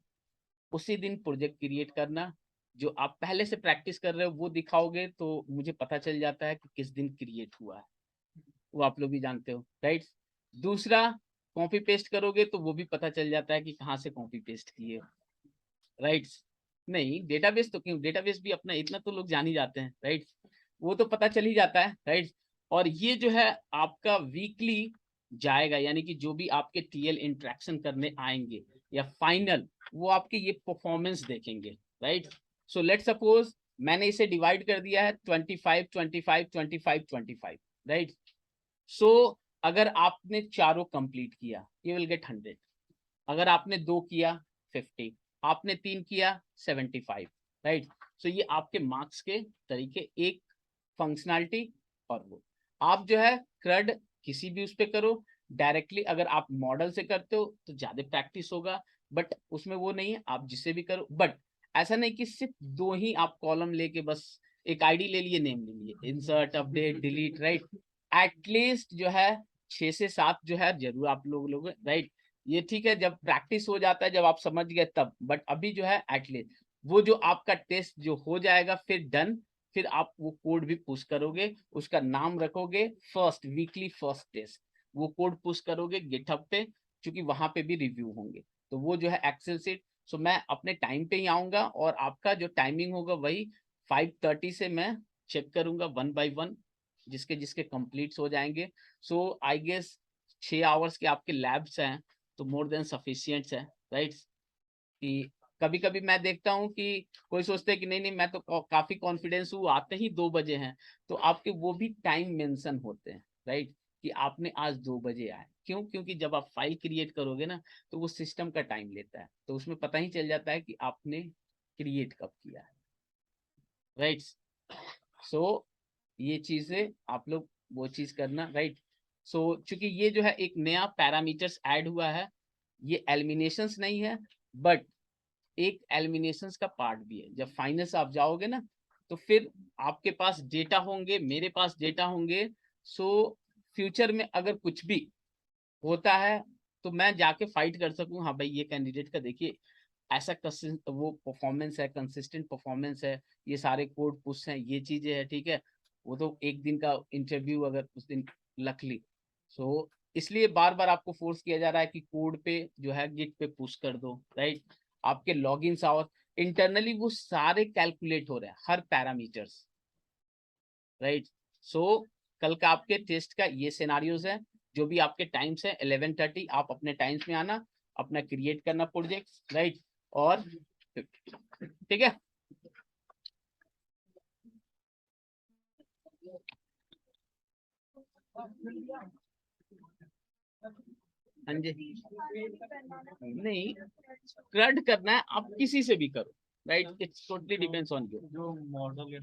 उसी दिन प्रोजेक्ट क्रिएट करना, जो आप पहले से प्रैक्टिस कर रहे हो वो दिखाओगे तो मुझे पता चल जाता है कि किस दिन क्रिएट हुआ है, वो आप लोग भी जानते हो, राइट। दूसरा, कॉपी पेस्ट करोगे तो वो भी पता चल जाता है कि कहाँ से कॉपी पेस्ट किए, राइट। नहीं, डेटाबेस तो क्यों, डेटाबेस भी अपना इतना तो लोग जान ही जाते हैं, राइट, वो तो पता चल ही जाता है, राइट। और ये जो है आपका वीकली जाएगा, यानी कि जो भी आपके टीएल इंटरेक्शन करने आएंगे या फाइनल, वो आपके ये परफॉर्मेंस देखेंगे, राइट। सो लेट सपोज मैंने इसे डिवाइड कर दिया है 25 25 25 25, राइट। सो अगर आपने चारों कंप्लीट किया यू विल गेट 100, अगर आपने 2 किया 50, आपने 3 किया 75, राइट। सो ये आपके मार्क्स के तरीके, एक फंक्शनैलिटी, और वो आप जो है CRUD किसी भी उस पे करो डायरेक्टली, अगर आप मॉडल से करते हो तो ज्यादा प्रैक्टिस होगा, बट उसमें वो नहीं है, आप जिससे भी करो, बट ऐसा नहीं कि सिर्फ 2 ही आप कॉलम लेके बस एक आईडी ले लिए, नेम ले लिए, insert, update, delete, right. At least जो है 6 से 7 जो है जरूर आप लोग, राइट। ये ठीक है जब प्रैक्टिस हो जाता है, जब आप समझ गए तब, बट अभी जो है एटलीस्ट वो जो आपका टेस्ट जो हो जाएगा फिर डन, फिर आप वो कोड भी पुश करोगे, उसका नाम रखोगे फर्स्ट वीकली फर्स्ट टेस्ट, वो कोड पुश करोगे गिटहब पे, क्योंकि वहां पे भी रिव्यू होंगे, तो वो जो है एक्सेल सीट। सो मैं अपने टाइम पे ही आऊंगा, और आपका जो टाइमिंग होगा वही 5:30 से मैं चेक करूंगा 1 by 1, जिसके जिसके कंप्लीट हो जाएंगे। सो आई गेस 6 आवर्स के आपके लैब्स हैं, तो मोर देन सफिशियंट है, राइट। कि कभी कभी मैं देखता हूँ कि कोई सोचते हैं कि नहीं नहीं मैं तो काफी कॉन्फिडेंस हूँ, आते ही 2 बजे हैं, तो आपके वो भी टाइम मेंशन होते हैं, राइट, कि आपने आज 2 बजे आए, क्यों, क्योंकि जब आप फाइल क्रिएट करोगे ना तो वो सिस्टम का टाइम लेता है, तो उसमें पता ही चल जाता है कि आपने क्रिएट कब किया है, राइट। सो ये चीजें आप लोग वो चीज करना, राइट। सो चूंकि ये जो है एक नया पैरामीटर्स ऐड हुआ है, ये एलिमिनेशंस नहीं है, बट एक एलिमिनेशंस का पार्ट भी है। जब फाइनल से आप जाओगे ना तो फिर आपके पास डेटा होंगे, मेरे पास डेटा होंगे, सो फ्यूचर में अगर कुछ भी होता है तो मैं जाके फाइट कर सकूं, हाँ भाई ये कैंडिडेट का देखिए ऐसा वो परफॉर्मेंस है, कंसिस्टेंट परफॉर्मेंस है, ये सारे कोड पुश हैं, ये चीजें हैं, ठीक है। वो तो एक दिन का इंटरव्यू अगर उस दिन लक ली, सो इसलिए बार बार आपको फोर्स किया जा रहा है कि कोड पे जो है गिट पे पुश कर दो, राइट। आपके लॉगिन और इंटरनली वो सारे कैलकुलेट हो रहे हैं, हर पैरामीटर्स, राइट। सो कल का आपके टेस्ट का ये सिनारियोज है, जो भी आपके टाइम्स है 11:30 आप अपने टाइम्स में आना, अपना क्रिएट करना प्रोजेक्ट, राइट। और ठीक है, हाँ जी, नहीं CRUD करना है आप किसी से भी करो, right, it's totally depends on you. जो मॉडल